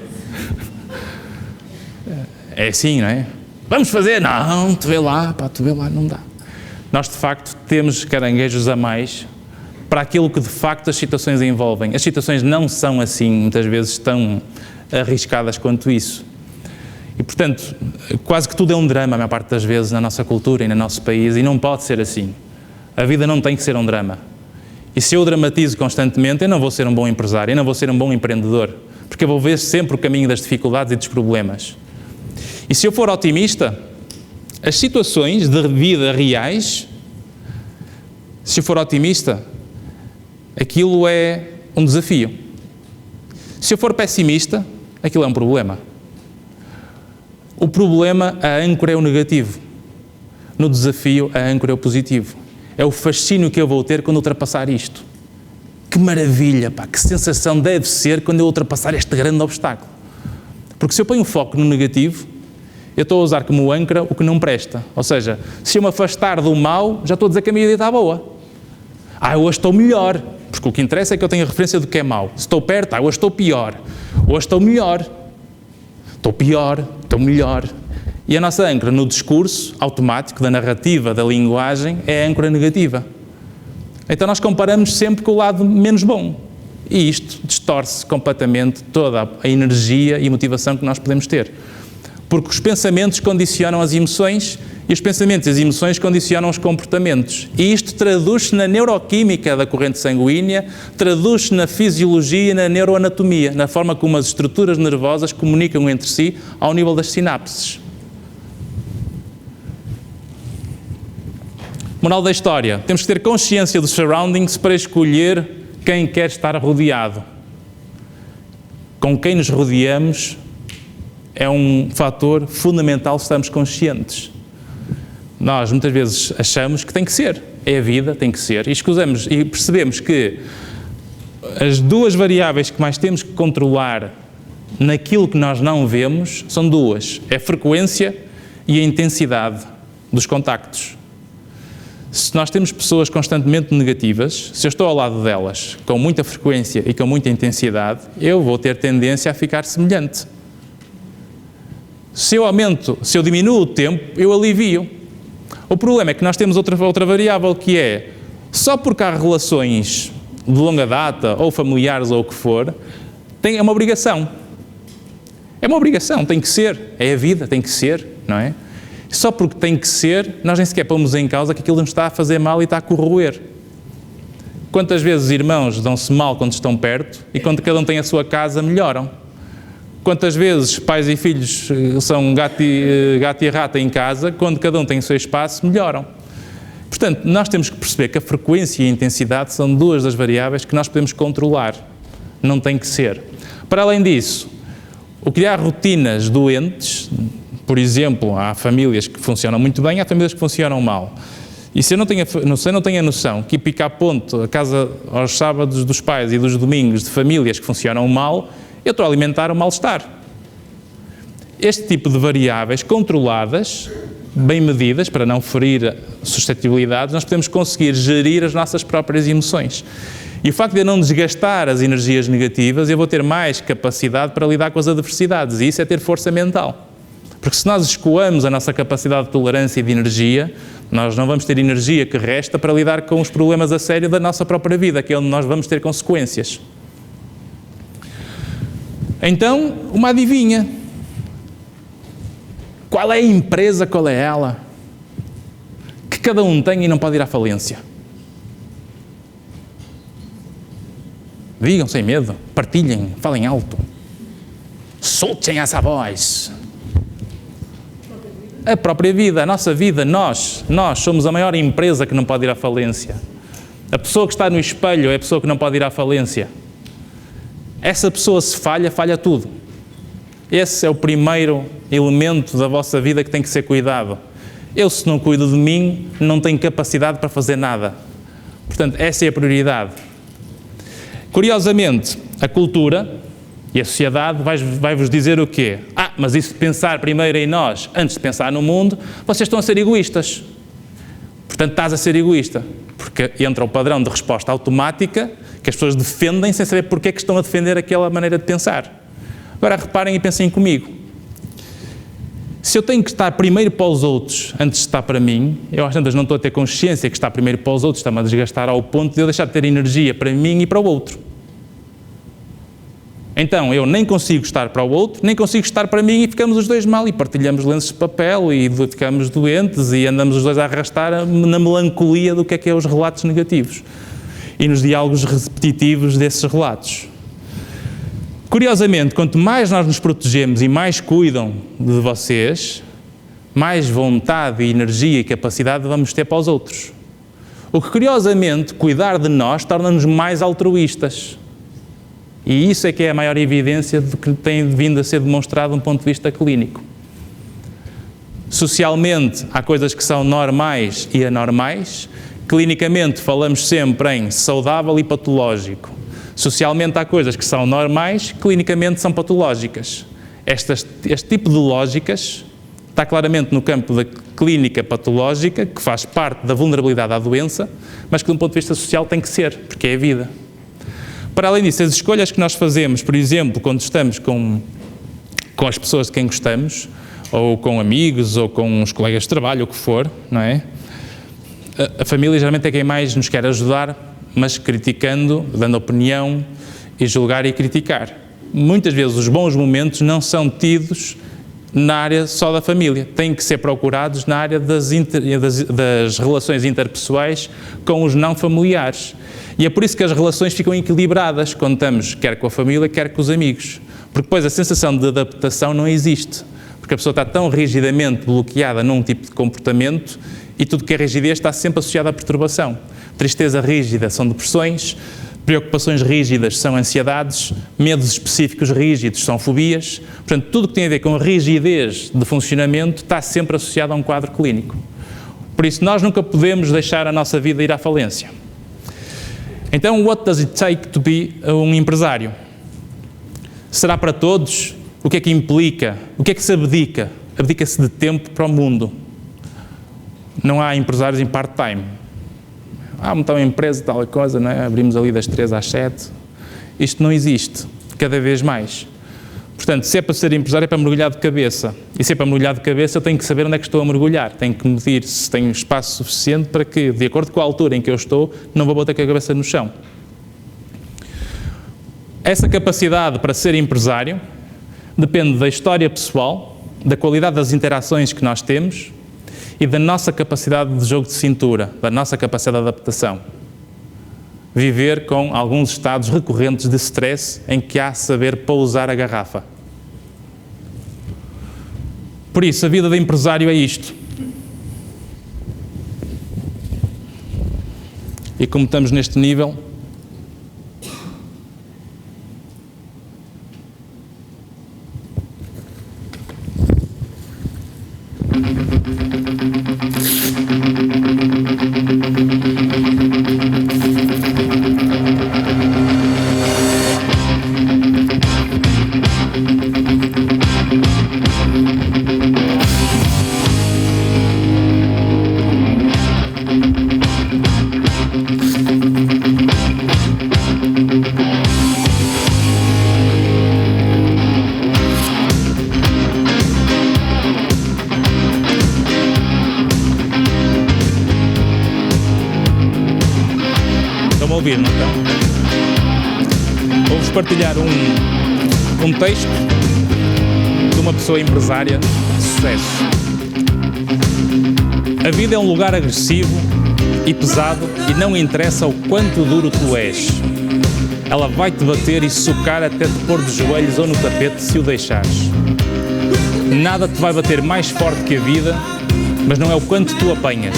É assim, não é? Vamos fazer? Não, tu vê lá, não dá. Nós, de facto, temos caranguejos a mais para aquilo que, de facto, as situações envolvem. As situações não são assim, muitas vezes, tão arriscadas quanto isso. E, portanto, quase que tudo é um drama, a maior parte das vezes, na nossa cultura e no nosso país, e não pode ser assim. A vida não tem que ser um drama. E se eu dramatizo constantemente, eu não vou ser um bom empresário, eu não vou ser um bom empreendedor, porque eu vou ver sempre o caminho das dificuldades e dos problemas. E se eu for otimista, as situações de vida reais, se eu for otimista, aquilo é um desafio. Se eu for pessimista, aquilo é um problema. O problema, a âncora é o negativo. No desafio, a âncora é o positivo. É o fascínio que eu vou ter quando ultrapassar isto. Que maravilha, pá, que sensação deve ser quando eu ultrapassar este grande obstáculo. Porque se eu ponho o foco no negativo, eu estou a usar como âncora o que não presta. Ou seja, se eu me afastar do mal, já estou a dizer que a minha vida está boa. Hoje estou melhor. Porque o que interessa é que eu tenho a referência do que é mau. Se estou perto, hoje estou pior. Hoje estou melhor. Estou pior, estou melhor. E a nossa âncora no discurso automático, da narrativa, da linguagem, é a âncora negativa. Então nós comparamos sempre com o lado menos bom. E isto distorce completamente toda a energia e motivação que nós podemos ter. Porque os pensamentos condicionam as emoções e os pensamentos e as emoções condicionam os comportamentos. E isto traduz-se na neuroquímica da corrente sanguínea, traduz-se na fisiologia e na neuroanatomia, na forma como as estruturas nervosas comunicam entre si ao nível das sinapses. Moral da história, temos que ter consciência dos surroundings para escolher quem quer estar rodeado. Com quem nos rodeamos é um fator fundamental se estamos conscientes. Nós muitas vezes achamos que tem que ser, é a vida, tem que ser, e escusamos e percebemos que as duas variáveis que mais temos que controlar naquilo que nós não vemos são duas, é a frequência e a intensidade dos contactos. Se nós temos pessoas constantemente negativas, se eu estou ao lado delas com muita frequência e com muita intensidade, eu vou ter tendência a ficar semelhante. Se eu diminuo o tempo, eu alivio. O problema é que nós temos outra variável que é, só porque há relações de longa data, ou familiares, ou o que for, é uma obrigação. É uma obrigação, tem que ser. É a vida, tem que ser, não é? Só porque tem que ser, nós nem sequer pomos em causa que aquilo nos está a fazer mal e está a corroer. Quantas vezes irmãos dão-se mal quando estão perto e quando cada um tem a sua casa, melhoram? Quantas vezes pais e filhos são gato e rata em casa, quando cada um tem o seu espaço, melhoram? Portanto, nós temos que perceber que a frequência e a intensidade são duas das variáveis que nós podemos controlar. Não tem que ser. Para além disso, o criar rotinas doentes, por exemplo, há famílias que funcionam muito bem, há famílias que funcionam mal. E se eu não tenho a noção que picar ponto a casa aos sábados dos pais e dos domingos de famílias que funcionam mal, eu estou a alimentar o mal-estar. Este tipo de variáveis controladas, bem medidas, para não ferir suscetibilidades, nós podemos conseguir gerir as nossas próprias emoções. E o facto de eu não desgastar as energias negativas, eu vou ter mais capacidade para lidar com as adversidades. E isso é ter força mental. Porque se nós escoamos a nossa capacidade de tolerância e de energia, nós não vamos ter energia que resta para lidar com os problemas a sério da nossa própria vida, que é onde nós vamos ter consequências. Então, uma adivinha. Qual é a empresa, qual é ela, que cada um tem e não pode ir à falência? Digam sem medo, partilhem, falem alto. Soltem essa voz. A própria vida, a nossa vida, nós somos a maior empresa que não pode ir à falência. A pessoa que está no espelho é a pessoa que não pode ir à falência. Essa pessoa, se falha, falha tudo. Esse é o primeiro elemento da vossa vida que tem que ser cuidado. Eu, se não cuido de mim, não tenho capacidade para fazer nada. Portanto, essa é a prioridade. Curiosamente, a cultura e a sociedade vai-vos dizer o quê? Mas isso de pensar primeiro em nós, antes de pensar no mundo, vocês estão a ser egoístas. Portanto, estás a ser egoísta. Porque entra o padrão de resposta automática que as pessoas defendem sem saber porque é que estão a defender aquela maneira de pensar. Agora reparem e pensem comigo. Se eu tenho que estar primeiro para os outros antes de estar para mim, eu às tantas não estou a ter consciência que estar primeiro para os outros está-me a desgastar ao ponto de eu deixar de ter energia para mim e para o outro. Então, eu nem consigo estar para o outro, nem consigo estar para mim e ficamos os dois mal e partilhamos lenços de papel e ficamos doentes e andamos os dois a arrastar na melancolia do que é os relatos negativos e nos diálogos repetitivos desses relatos. Curiosamente, quanto mais nós nos protegemos e mais cuidam de vocês, mais vontade, energia e capacidade vamos ter para os outros. O que, curiosamente, cuidar de nós torna-nos mais altruístas. E isso é que é a maior evidência de que tem vindo a ser demonstrado de um ponto de vista clínico. Socialmente, há coisas que são normais e anormais. Clinicamente, falamos sempre em saudável e patológico. Socialmente, há coisas que são normais, clinicamente são patológicas. Este tipo de lógicas está claramente no campo da clínica patológica, que faz parte da vulnerabilidade à doença, mas que, de um ponto de vista social, tem que ser, porque é a vida. Para além disso, as escolhas que nós fazemos, por exemplo, quando estamos com as pessoas de quem gostamos, ou com amigos, ou com os colegas de trabalho, o que for, não é? A família geralmente é quem mais nos quer ajudar, mas criticando, dando opinião e julgar e criticar. Muitas vezes os bons momentos não são tidos na área só da família, têm que ser procurados na área das relações interpessoais com os não familiares. E é por isso que as relações ficam equilibradas quando estamos quer com a família, quer com os amigos. Porque depois a sensação de adaptação não existe. Porque a pessoa está tão rigidamente bloqueada num tipo de comportamento e tudo que é rigidez está sempre associado à perturbação. Tristeza rígida são depressões, preocupações rígidas são ansiedades, medos específicos rígidos são fobias. Portanto, tudo que tem a ver com a rigidez de funcionamento está sempre associado a um quadro clínico. Por isso, nós nunca podemos deixar a nossa vida ir à falência. Então, what does it take to be um empresário? Será para todos? O que é que implica? O que é que se abdica? Abdica-se de tempo para o mundo. Não há empresários em part-time. Montar uma empresa, tal coisa, não é? Abrimos ali das 3 às 7. Isto não existe, cada vez mais. Portanto, se é para ser empresário, é para mergulhar de cabeça. E se é para mergulhar de cabeça, eu tenho que saber onde é que estou a mergulhar. Tenho que medir se tenho espaço suficiente para que, de acordo com a altura em que eu estou, não vou botar com a cabeça no chão. Essa capacidade para ser empresário depende da história pessoal, da qualidade das interações que nós temos e da nossa capacidade de jogo de cintura, da nossa capacidade de adaptação. Viver com alguns estados recorrentes de stress em que há saber pousar a garrafa. Por isso, a vida de empresário é isto. E como estamos neste nível, ouvir, não estão? Vou-vos partilhar um texto de uma pessoa empresária de sucesso. A vida é um lugar agressivo e pesado e não interessa o quanto duro tu és. Ela vai-te bater e socar até te pôr de joelhos ou no tapete se o deixares. Nada te vai bater mais forte que a vida, mas não é o quanto tu apanhas.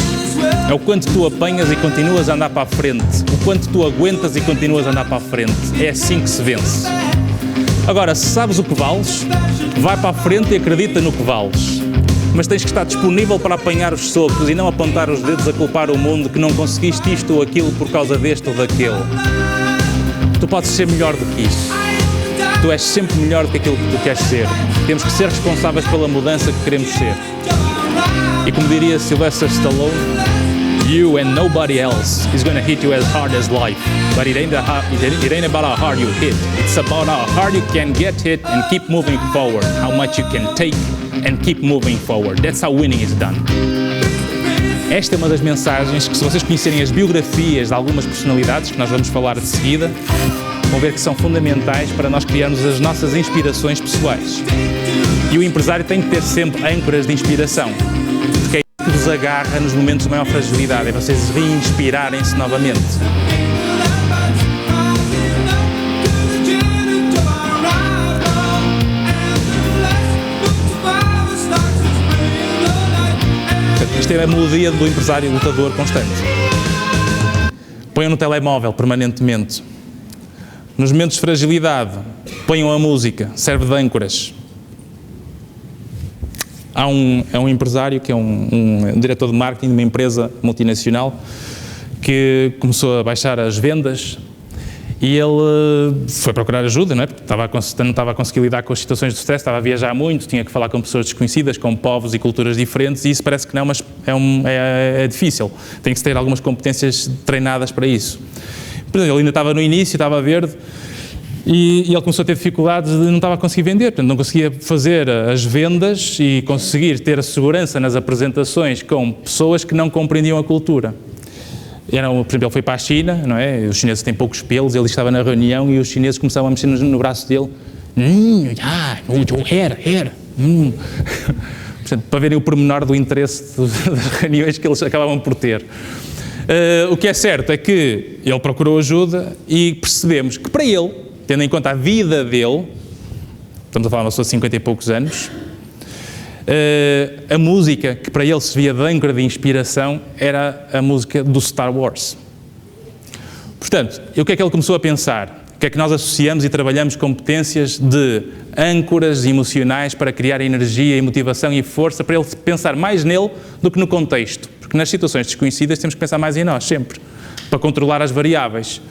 É o quanto tu apanhas e continuas a andar para a frente. O quanto tu aguentas e continuas a andar para a frente. É assim que se vence. Agora, se sabes o que vales, vai para a frente e acredita no que vales. Mas tens que estar disponível para apanhar os socos e não apontar os dedos a culpar o mundo que não conseguiste isto ou aquilo por causa deste ou daquele. Tu podes ser melhor do que isso. Tu és sempre melhor do que aquilo que tu queres ser. Temos que ser responsáveis pela mudança que queremos ser. E como diria Sylvester Stallone, You and nobody else is gonna hit you as hard as life. But it ain't about how hard you hit. It's about how hard you can get hit and keep moving forward. How much you can take and keep moving forward. That's how winning is done. Esta é uma das mensagens que, se vocês conhecerem as biografias de algumas personalidades, que nós vamos falar de seguida, vão ver que são fundamentais para nós criarmos as nossas inspirações pessoais. E o empresário tem que ter sempre âncoras de inspiração, porque é isso que vos agarra nos momentos de maior fragilidade, é vocês reinspirarem-se novamente. Isto é a melodia do empresário lutador constante. Ponham no telemóvel permanentemente. Nos momentos de fragilidade, ponham a música, serve de âncoras. Há um empresário que é um diretor de marketing de uma empresa multinacional que começou a baixar as vendas e ele foi procurar ajuda, não é? Porque não estava a conseguir lidar com as situações de stress, estava a viajar muito, tinha que falar com pessoas desconhecidas, com povos e culturas diferentes, e isso parece que não, mas é difícil. Tem que se ter algumas competências treinadas para isso. Por exemplo, ele ainda estava no início, estava verde, e ele começou a ter dificuldades de não estava a conseguir vender, portanto não conseguia fazer as vendas e conseguir ter a segurança nas apresentações com pessoas que não compreendiam a cultura. Por exemplo, ele foi para a China, não é? Os chineses têm poucos pelos, ele estava na reunião e os chineses começavam a mexer no braço dele. Portanto, para verem o pormenor do interesse das reuniões que eles acabavam por ter. O que é certo é que ele procurou ajuda e percebemos que para ele, tendo em conta a vida dele, estamos a falar de uma pessoa de 50 e poucos anos, a música que para ele servia de âncora de inspiração era a música do Star Wars. Portanto, o que é que ele começou a pensar? O que é que nós associamos e trabalhamos competências de âncoras emocionais para criar energia e motivação e força para ele pensar mais nele do que no contexto? Porque nas situações desconhecidas temos que pensar mais em nós, sempre, para controlar as variáveis.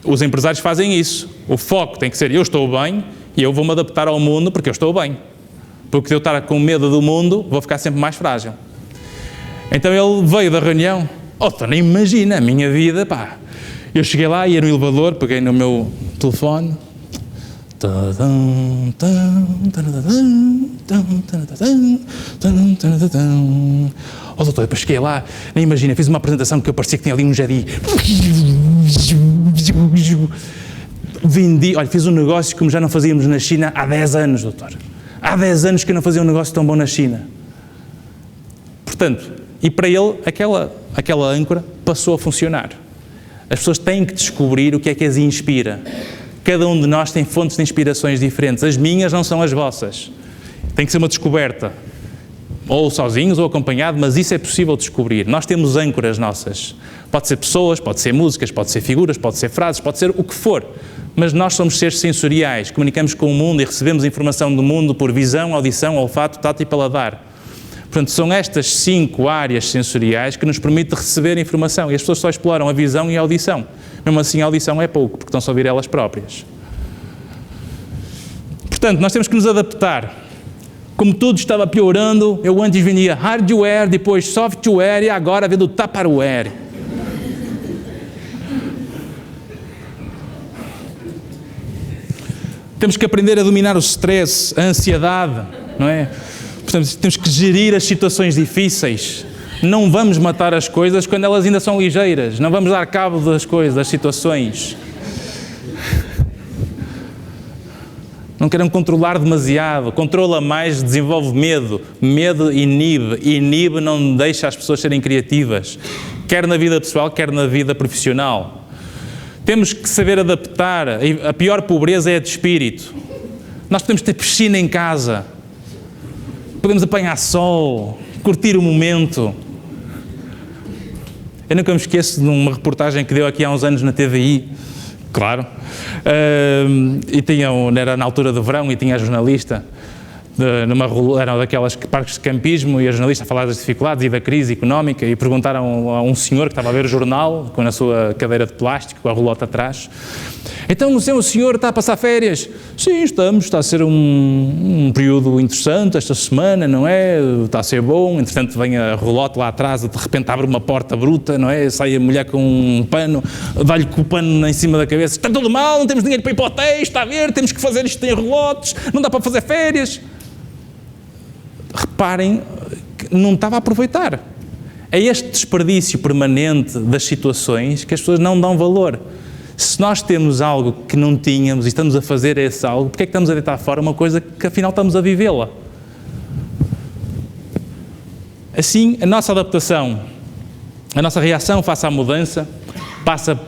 Os empresários fazem isso. O foco tem que ser, eu estou bem e eu vou-me adaptar ao mundo porque eu estou bem. Porque se eu estar com medo do mundo, vou ficar sempre mais frágil. Então ele veio da reunião, tu nem imagina a minha vida, pá. Eu cheguei lá, ia no elevador, peguei no meu telefone. Doutor, depois cheguei lá, nem imagina, fiz uma apresentação que eu parecia que tinha ali um Jedi. Vendi, fiz um negócio como já não fazíamos na China há 10 anos, doutor. Há 10 anos que eu não fazia um negócio tão bom na China. Portanto, e para ele, aquela âncora passou a funcionar. As pessoas têm que descobrir o que é que as inspira. Cada um de nós tem fontes de inspirações diferentes. As minhas não são as vossas. Tem que ser uma descoberta. Ou sozinhos ou acompanhado, mas isso é possível descobrir. Nós temos âncoras nossas. Pode ser pessoas, pode ser músicas, pode ser figuras, pode ser frases, pode ser o que for. Mas nós somos seres sensoriais, comunicamos com o mundo e recebemos informação do mundo por visão, audição, olfato, tato e paladar. Portanto, são estas 5 áreas sensoriais que nos permitem receber informação. E as pessoas só exploram a visão e a audição. Mesmo assim, a audição é pouco, porque estão-se a ouvir elas próprias. Portanto, nós temos que nos adaptar. Como tudo estava piorando, eu antes vendia hardware, depois software e agora vendo Tupperware. Temos que aprender a dominar o stress, a ansiedade, não é? Portanto, temos que gerir as situações difíceis. Não vamos matar as coisas quando elas ainda são ligeiras. Não vamos dar cabo das coisas, das situações. Não queiram controlar demasiado. Controla mais, desenvolve medo. Medo inibe. Inibe não deixa as pessoas serem criativas. Quer na vida pessoal, quer na vida profissional. Temos que saber adaptar. A pior pobreza é a de espírito. Nós podemos ter piscina em casa. Podemos apanhar sol, curtir o momento. Eu nunca me esqueço de uma reportagem que deu aqui há uns anos na TVI, claro, e era na altura do verão e tinha a jornalista Eram daquelas parques de campismo e a jornalista falava das dificuldades e da crise económica e perguntaram a um senhor que estava a ver o jornal, com a sua cadeira de plástico, com a relota atrás: então o senhor está a passar férias? Sim, estamos, está a ser um período interessante esta semana, não é? Está a ser bom. Entretanto vem a relota lá atrás, de repente abre uma porta bruta, não é? Sai a mulher com um pano, dá-lhe com o pano em cima da cabeça: está tudo mal, não temos dinheiro para ir para hotéis, está a ver, temos que fazer isto em relotes, não dá para fazer férias. Reparem que não estava a aproveitar. É este desperdício permanente das situações que as pessoas não dão valor. Se nós temos algo que não tínhamos e estamos a fazer esse algo, porque é que estamos a deitar fora uma coisa que afinal estamos a vivê-la? Assim, a nossa adaptação, a nossa reação face à mudança, passa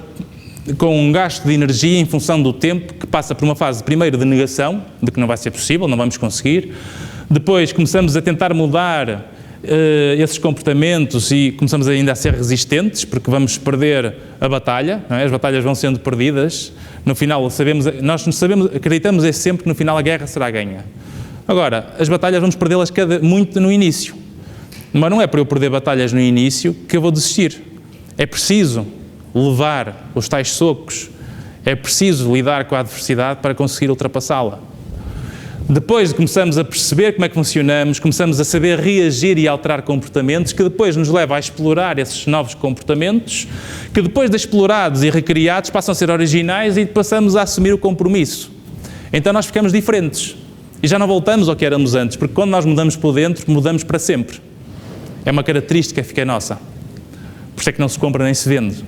com um gasto de energia em função do tempo, que passa por uma fase primeiro de negação, de que não vai ser possível, não vamos conseguir. Depois começamos a tentar mudar esses comportamentos e começamos ainda a ser resistentes, porque vamos perder a batalha, não é? As batalhas vão sendo perdidas. No final, acreditamos sempre que no final a guerra será ganha. Agora, as batalhas vamos perdê-las muito no início. Mas não é por eu perder batalhas no início que eu vou desistir. É preciso levar os tais socos, é preciso lidar com a adversidade para conseguir ultrapassá-la. Depois começamos a perceber como é que funcionamos, começamos a saber reagir e alterar comportamentos, que depois nos leva a explorar esses novos comportamentos, que depois de explorados e recriados passam a ser originais e passamos a assumir o compromisso. Então nós ficamos diferentes e já não voltamos ao que éramos antes, porque quando nós mudamos por dentro, mudamos para sempre. É uma característica que é nossa. Por isso é que não se compra nem se vende.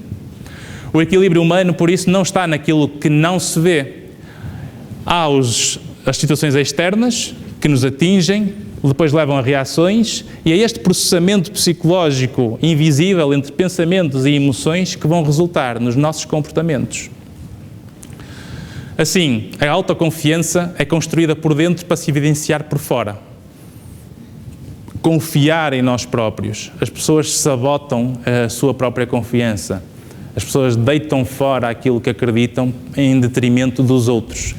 O equilíbrio humano, por isso, não está naquilo que não se vê. Há as situações externas que nos atingem, depois levam a reações, e é este processamento psicológico invisível entre pensamentos e emoções que vão resultar nos nossos comportamentos. Assim, a autoconfiança é construída por dentro para se evidenciar por fora. Confiar em nós próprios. As pessoas sabotam a sua própria confiança. As pessoas deitam fora aquilo que acreditam em detrimento dos outros.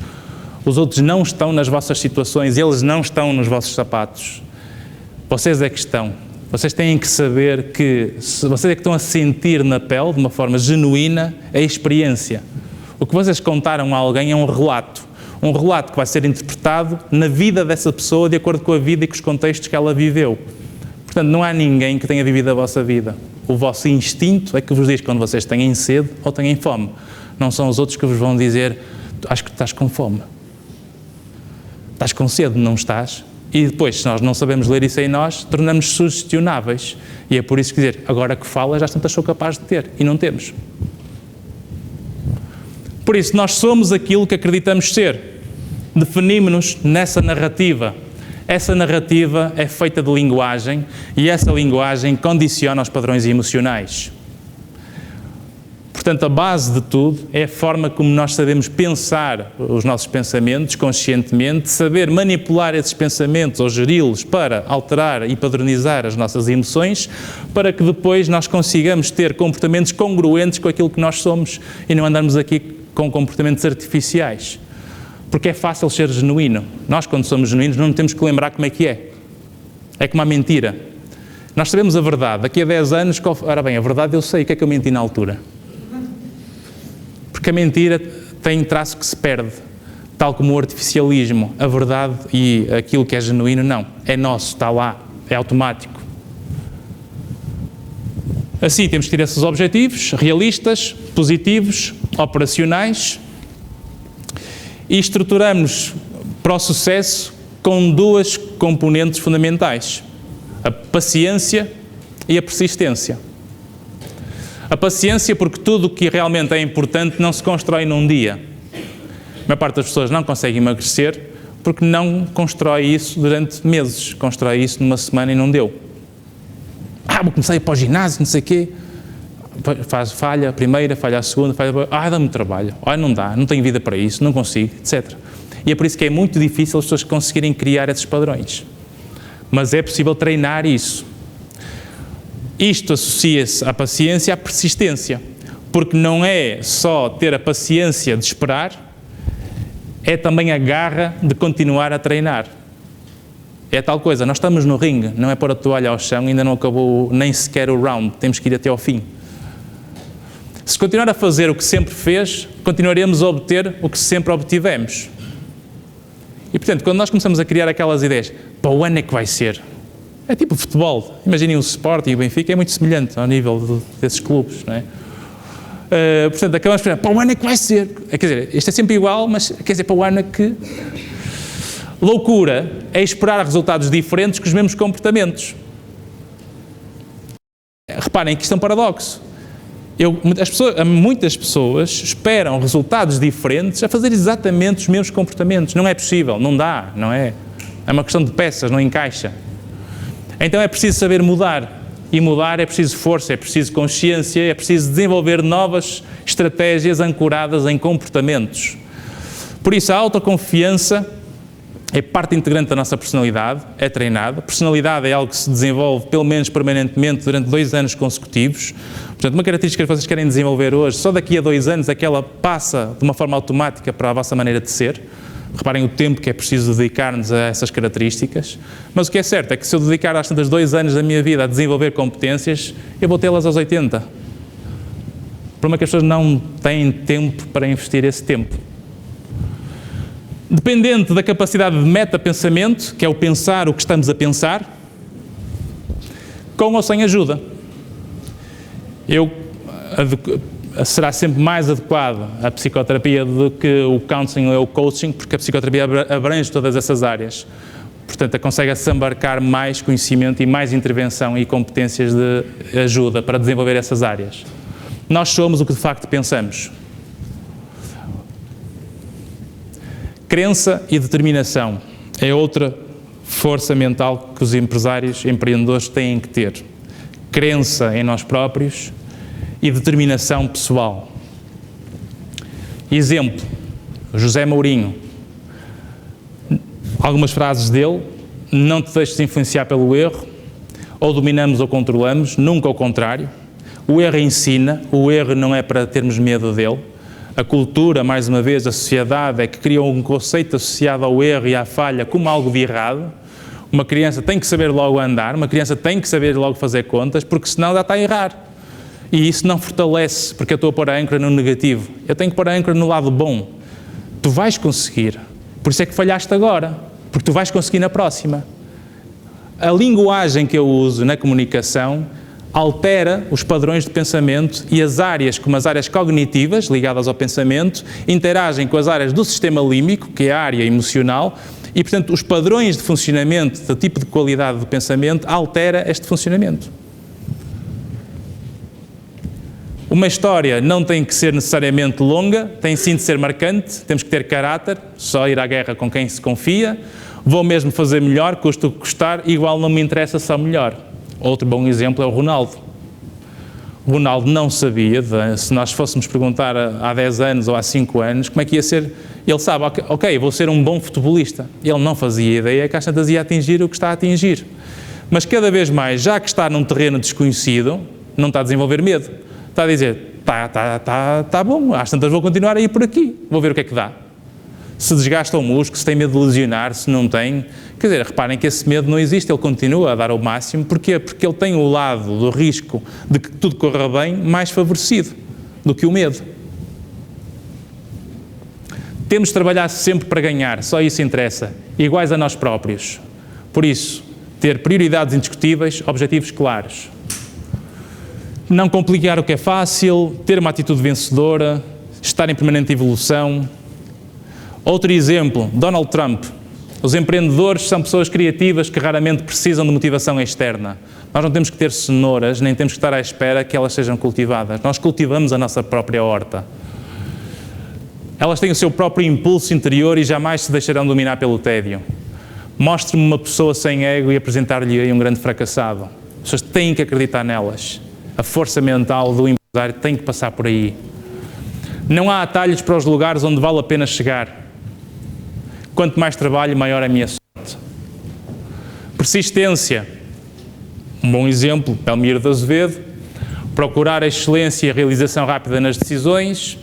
Os outros não estão nas vossas situações, eles não estão nos vossos sapatos. Vocês é que estão. Vocês têm que saber que, vocês é que estão a sentir na pele, de uma forma genuína, a experiência. O que vocês contaram a alguém é um relato que vai ser interpretado na vida dessa pessoa, de acordo com a vida e com os contextos que ela viveu. Portanto, não há ninguém que tenha vivido a vossa vida. O vosso instinto é que vos diz quando vocês têm sede ou têm fome. Não são os outros que vos vão dizer: acho que estás com fome. Estás com sede, não estás? E depois, se nós não sabemos ler isso em nós, tornamos-nos sugestionáveis. E é por isso que dizer: agora que falas, já tantas sou capaz de ter. E não temos. Por isso, nós somos aquilo que acreditamos ser. Definimos-nos nessa narrativa. Essa narrativa é feita de linguagem e essa linguagem condiciona os padrões emocionais. Portanto, a base de tudo é a forma como nós sabemos pensar os nossos pensamentos conscientemente, saber manipular esses pensamentos ou geri-los para alterar e padronizar as nossas emoções, para que depois nós consigamos ter comportamentos congruentes com aquilo que nós somos e não andarmos aqui com comportamentos artificiais. Porque é fácil ser genuíno. Nós, quando somos genuínos, não temos que lembrar como é que é. É como a mentira. Nós sabemos a verdade. Daqui a 10 anos, ora bem, a verdade eu sei o que é que eu menti na altura. Porque a mentira tem traço que se perde. Tal como o artificialismo. A verdade e aquilo que é genuíno, não. É nosso, está lá. É automático. Assim, temos que ter esses objetivos realistas, positivos, operacionais, e estruturamos para o sucesso com duas componentes fundamentais: a paciência e a persistência. A paciência, porque tudo o que realmente é importante não se constrói num dia. A maior parte das pessoas não consegue emagrecer porque não constrói isso durante meses, constrói isso numa semana e não deu. Vou começar a ir para o ginásio, não sei o quê. Falha a primeira, falha a segunda, dá-me trabalho, não dá, não tenho vida para isso, não consigo, etc. E é por isso que é muito difícil as pessoas conseguirem criar esses padrões. Mas é possível treinar isso. Isto associa-se à paciência e à persistência, porque não é só ter a paciência de esperar, é também a garra de continuar a treinar. É tal coisa, nós estamos no ringue, não é pôr a toalha ao chão, ainda não acabou nem sequer o round, temos que ir até ao fim. Se continuar a fazer o que sempre fez, continuaremos a obter o que sempre obtivemos. E, portanto, quando nós começamos a criar aquelas ideias, para o ano é que vai ser? É tipo futebol. Imaginem o Sporting e o Benfica, é muito semelhante ao nível desses clubes, não é? Portanto, acabamos a pensar, para o ano é que vai ser? Quer dizer, isto é sempre igual, mas quer dizer, para o ano é que... Loucura é esperar resultados diferentes com os mesmos comportamentos. Reparem que isto é um paradoxo. Muitas pessoas esperam resultados diferentes a fazer exatamente os mesmos comportamentos. Não é possível, não dá, não é? É uma questão de peças, não encaixa. Então é preciso saber mudar. E mudar é preciso força, é preciso consciência, é preciso desenvolver novas estratégias ancoradas em comportamentos. Por isso, a autoconfiança é parte integrante da nossa personalidade, é treinada. Personalidade é algo que se desenvolve, pelo menos permanentemente, durante 2 anos consecutivos. Portanto, uma característica que vocês querem desenvolver hoje, só daqui a 2 anos é que ela passa de uma forma automática para a vossa maneira de ser. Reparem o tempo que é preciso dedicar-nos a essas características. Mas o que é certo é que se eu dedicar às tantas 2 anos da minha vida a desenvolver competências, eu vou tê-las aos 80. O problema é que as pessoas não têm tempo para investir esse tempo. Dependente da capacidade de meta-pensamento, que é o pensar o que estamos a pensar, com ou sem ajuda. Será sempre mais adequado a psicoterapia do que o counseling ou o coaching, porque a psicoterapia abrange todas essas áreas. Portanto, consegue-se embarcar mais conhecimento e mais intervenção e competências de ajuda para desenvolver essas áreas. Nós somos o que de facto pensamos. Crença e determinação é outra força mental que os empresários, empreendedores têm que ter. Crença em nós próprios e determinação pessoal. Exemplo, José Mourinho. Algumas frases dele: não te deixes influenciar pelo erro, ou dominamos ou controlamos, nunca ao contrário. O erro ensina, o erro não é para termos medo dele. A cultura, mais uma vez, a sociedade é que criou um conceito associado ao erro e à falha como algo de errado. Uma criança tem que saber logo andar, uma criança tem que saber logo fazer contas, porque senão já está a errar. E isso não fortalece, porque eu estou a pôr a âncora no negativo. Eu tenho que pôr a âncora no lado bom. Tu vais conseguir. Por isso é que falhaste agora, porque tu vais conseguir na próxima. A linguagem que eu uso na comunicação altera os padrões de pensamento e as áreas, como as áreas cognitivas, ligadas ao pensamento, interagem com as áreas do sistema límbico, que é a área emocional, e, portanto, os padrões de funcionamento, do tipo de qualidade do pensamento, altera este funcionamento. Uma história não tem que ser necessariamente longa, tem sim de ser marcante, temos que ter caráter, só ir à guerra com quem se confia, vou mesmo fazer melhor, custa o que custar, igual não me interessa só melhor. Outro bom exemplo é o Ronaldo. O Ronaldo não sabia, se nós fôssemos perguntar há 10 anos ou há 5 anos, como é que ia ser. Ele sabe, ok, vou ser um bom futebolista. Ele não fazia ideia que às tantas ia atingir o que está a atingir. Mas cada vez mais, já que está num terreno desconhecido, não está a desenvolver medo. Está a dizer, tá bom, às tantas vou continuar a ir por aqui, vou ver o que é que dá. Se desgasta o músculo, se tem medo de lesionar, se não tem. Quer dizer, reparem que esse medo não existe, ele continua a dar o máximo. Porquê? Porque ele tem o lado do risco de que tudo corra bem mais favorecido do que o medo. Temos de trabalhar sempre para ganhar, só isso interessa, iguais a nós próprios. Por isso, ter prioridades indiscutíveis, objetivos claros. Não complicar o que é fácil, ter uma atitude vencedora, estar em permanente evolução. Outro exemplo, Donald Trump. Os empreendedores são pessoas criativas que raramente precisam de motivação externa. Nós não temos que ter cenouras, nem temos que estar à espera que elas sejam cultivadas. Nós cultivamos a nossa própria horta. Elas têm o seu próprio impulso interior e jamais se deixarão dominar pelo tédio. Mostre-me uma pessoa sem ego e apresentar-lhe aí um grande fracassado. As pessoas têm que acreditar nelas. A força mental do empresário tem que passar por aí. Não há atalhos para os lugares onde vale a pena chegar. Quanto mais trabalho, maior é a minha sorte. Persistência. Um bom exemplo, Belmiro de Azevedo. Procurar a excelência e a realização rápida nas decisões.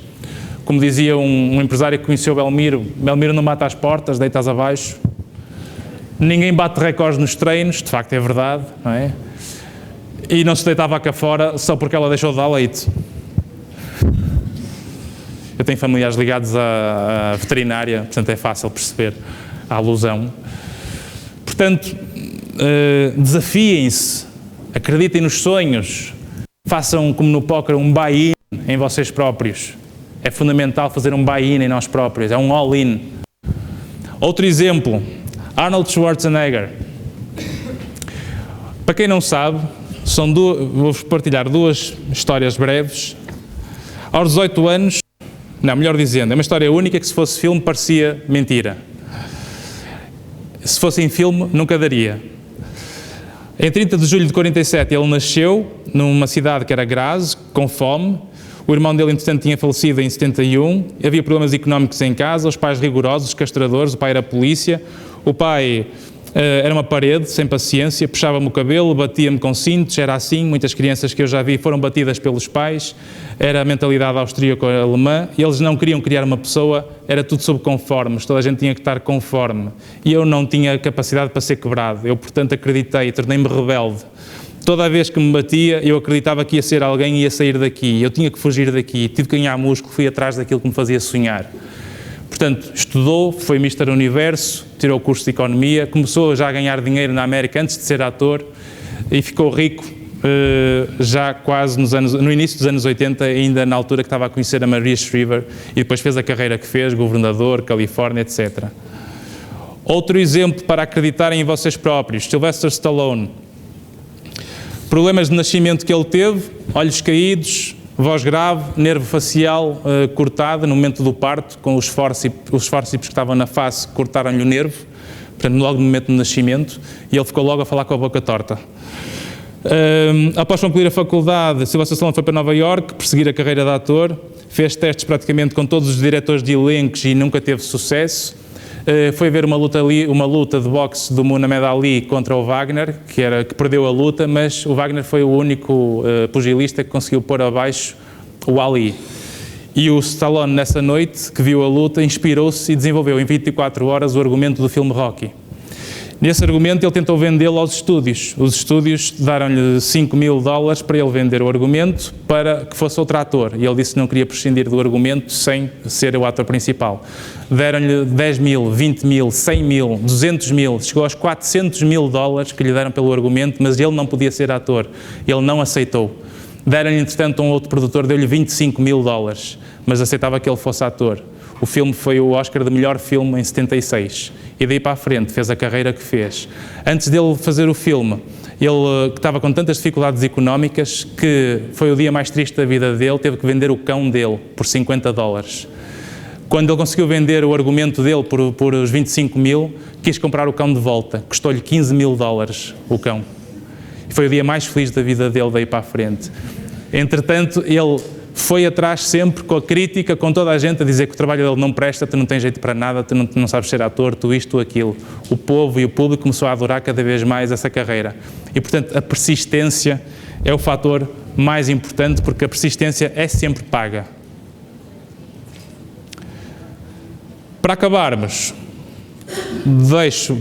Como dizia um empresário que conheceu Belmiro, Belmiro não mata as portas, deita-as abaixo. ninguém bate recordes nos treinos, de facto é verdade, não é? E não se deitava cá fora só porque ela deixou de dar leite. Eu tenho familiares ligados à veterinária, portanto é fácil perceber a alusão. Portanto, desafiem-se, acreditem nos sonhos, façam como no póquer um buy-in em vocês próprios. É fundamental fazer um buy-in em nós próprios, é um all-in. Outro exemplo, Arnold Schwarzenegger. Para quem não sabe, vou-vos partilhar duas histórias breves. Aos 18 anos, não, melhor dizendo, é uma história única que se fosse filme parecia mentira. Se fosse em filme, nunca daria. Em 30 de julho de 47 ele nasceu numa cidade que era Graz, com fome. O irmão dele, entretanto, tinha falecido em 71. Havia problemas económicos em casa, os pais rigorosos, castradores, o pai era polícia. O pai era uma parede, sem paciência, puxava-me o cabelo, batia-me com cintos, era assim. Muitas crianças que eu já vi foram batidas pelos pais. Era a mentalidade austríaco-alemã. E eles não queriam criar uma pessoa, era tudo sob conformes, toda a gente tinha que estar conforme. E eu não tinha capacidade para ser quebrado. Eu, portanto, acreditei, tornei-me rebelde. Toda a vez que me batia, eu acreditava que ia ser alguém e ia sair daqui. Eu tinha que fugir daqui, tive que ganhar músculo, fui atrás daquilo que me fazia sonhar. Portanto, estudou, foi Mr. Universo, tirou o curso de Economia, começou já a ganhar dinheiro na América antes de ser ator e ficou rico já quase no início dos anos 80, ainda na altura que estava a conhecer a Maria Shriver, e depois fez a carreira que fez, governador, Califórnia, etc. Outro exemplo para acreditarem em vocês próprios, Sylvester Stallone. Problemas de nascimento que ele teve, olhos caídos, voz grave, nervo facial cortado no momento do parto, com os fórceps que estavam na face cortaram-lhe o nervo, portanto logo no momento do nascimento, e ele ficou logo a falar com a boca torta. Após concluir a faculdade, Sylvester Stallone foi para Nova Iorque perseguir a carreira de ator, fez testes praticamente com todos os diretores de elencos e nunca teve sucesso. Foi ver uma luta de boxe do Muhammad Ali contra o Wagner, que perdeu a luta, mas o Wagner foi o único pugilista que conseguiu pôr abaixo o Ali. E o Stallone, nessa noite, que viu a luta, inspirou-se e desenvolveu em 24 horas o argumento do filme Rocky. Nesse argumento ele tentou vendê-lo aos estúdios. Os estúdios deram-lhe $5.000 para ele vender o argumento para que fosse outro ator. E ele disse que não queria prescindir do argumento sem ser o ator principal. Deram-lhe 10 mil, 20 mil, 100 mil, 200 mil, chegou aos $400.000 que lhe deram pelo argumento, mas ele não podia ser ator. Ele não aceitou. Deram-lhe, entretanto, um outro produtor, deu-lhe $25.000, mas aceitava que ele fosse ator. O filme foi o Oscar de melhor filme em 76. E daí para a frente fez a carreira que fez. Antes dele fazer o filme, ele estava com tantas dificuldades económicas que foi o dia mais triste da vida dele, teve que vender o cão dele por $50. Quando ele conseguiu vender o argumento dele por os 25 mil, quis comprar o cão de volta. Custou-lhe $15.000 o cão. E foi o dia mais feliz da vida dele daí para a frente. Entretanto, ele foi atrás sempre com a crítica, com toda a gente a dizer que o trabalho dele não presta, tu não tens jeito para nada, tu não sabes ser ator, tu isto, tu aquilo. O povo e o público começou a adorar cada vez mais essa carreira. E, portanto, a persistência é o fator mais importante, porque a persistência é sempre paga. Para acabarmos,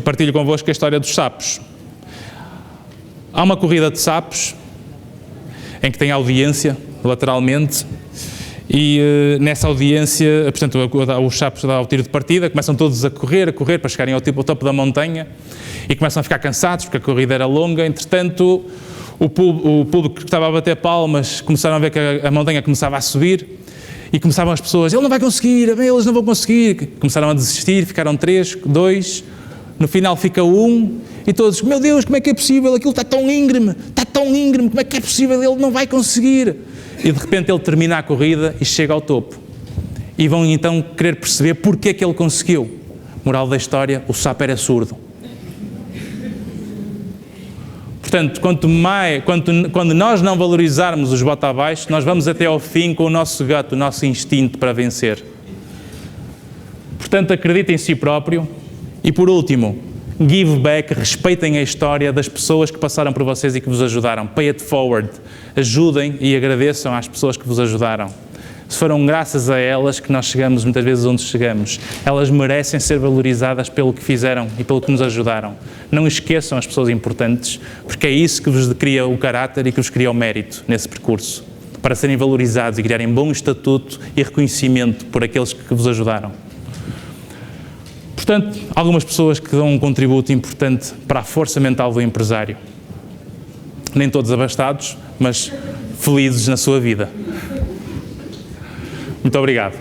partilho convosco a história dos sapos. Há uma corrida de sapos em que tem audiência lateralmente e nessa audiência, portanto, os sapos dão o tiro de partida, começam todos a correr para chegarem ao topo da montanha e começam a ficar cansados porque a corrida era longa. Entretanto, o público que estava a bater palmas começaram a ver que a montanha começava a subir e começavam as pessoas, ele não vai conseguir, eles não vão conseguir. Começaram a desistir, ficaram 3, 2, no final fica 1 e todos, meu Deus, como é que é possível? Aquilo está tão íngreme, como é que é possível? Ele não vai conseguir. E de repente ele termina a corrida e chega ao topo. E vão então querer perceber porque é que ele conseguiu. Moral da história, o sapo era surdo. Portanto, quando nós não valorizarmos os bota abaixo, nós vamos até ao fim com o nosso gut, o nosso instinto para vencer. Portanto, acreditem em si próprio. E por último, give back, respeitem a história das pessoas que passaram por vocês e que vos ajudaram. Pay it forward. Ajudem e agradeçam às pessoas que vos ajudaram. Foram graças a elas que nós chegamos muitas vezes onde chegamos. Elas merecem ser valorizadas pelo que fizeram e pelo que nos ajudaram. Não esqueçam as pessoas importantes, porque é isso que vos cria o caráter e que vos cria o mérito nesse percurso, para serem valorizados e criarem bom estatuto e reconhecimento por aqueles que vos ajudaram. Portanto, algumas pessoas que dão um contributo importante para a força mental do empresário. Nem todos abastados, mas felizes na sua vida. Muito obrigado.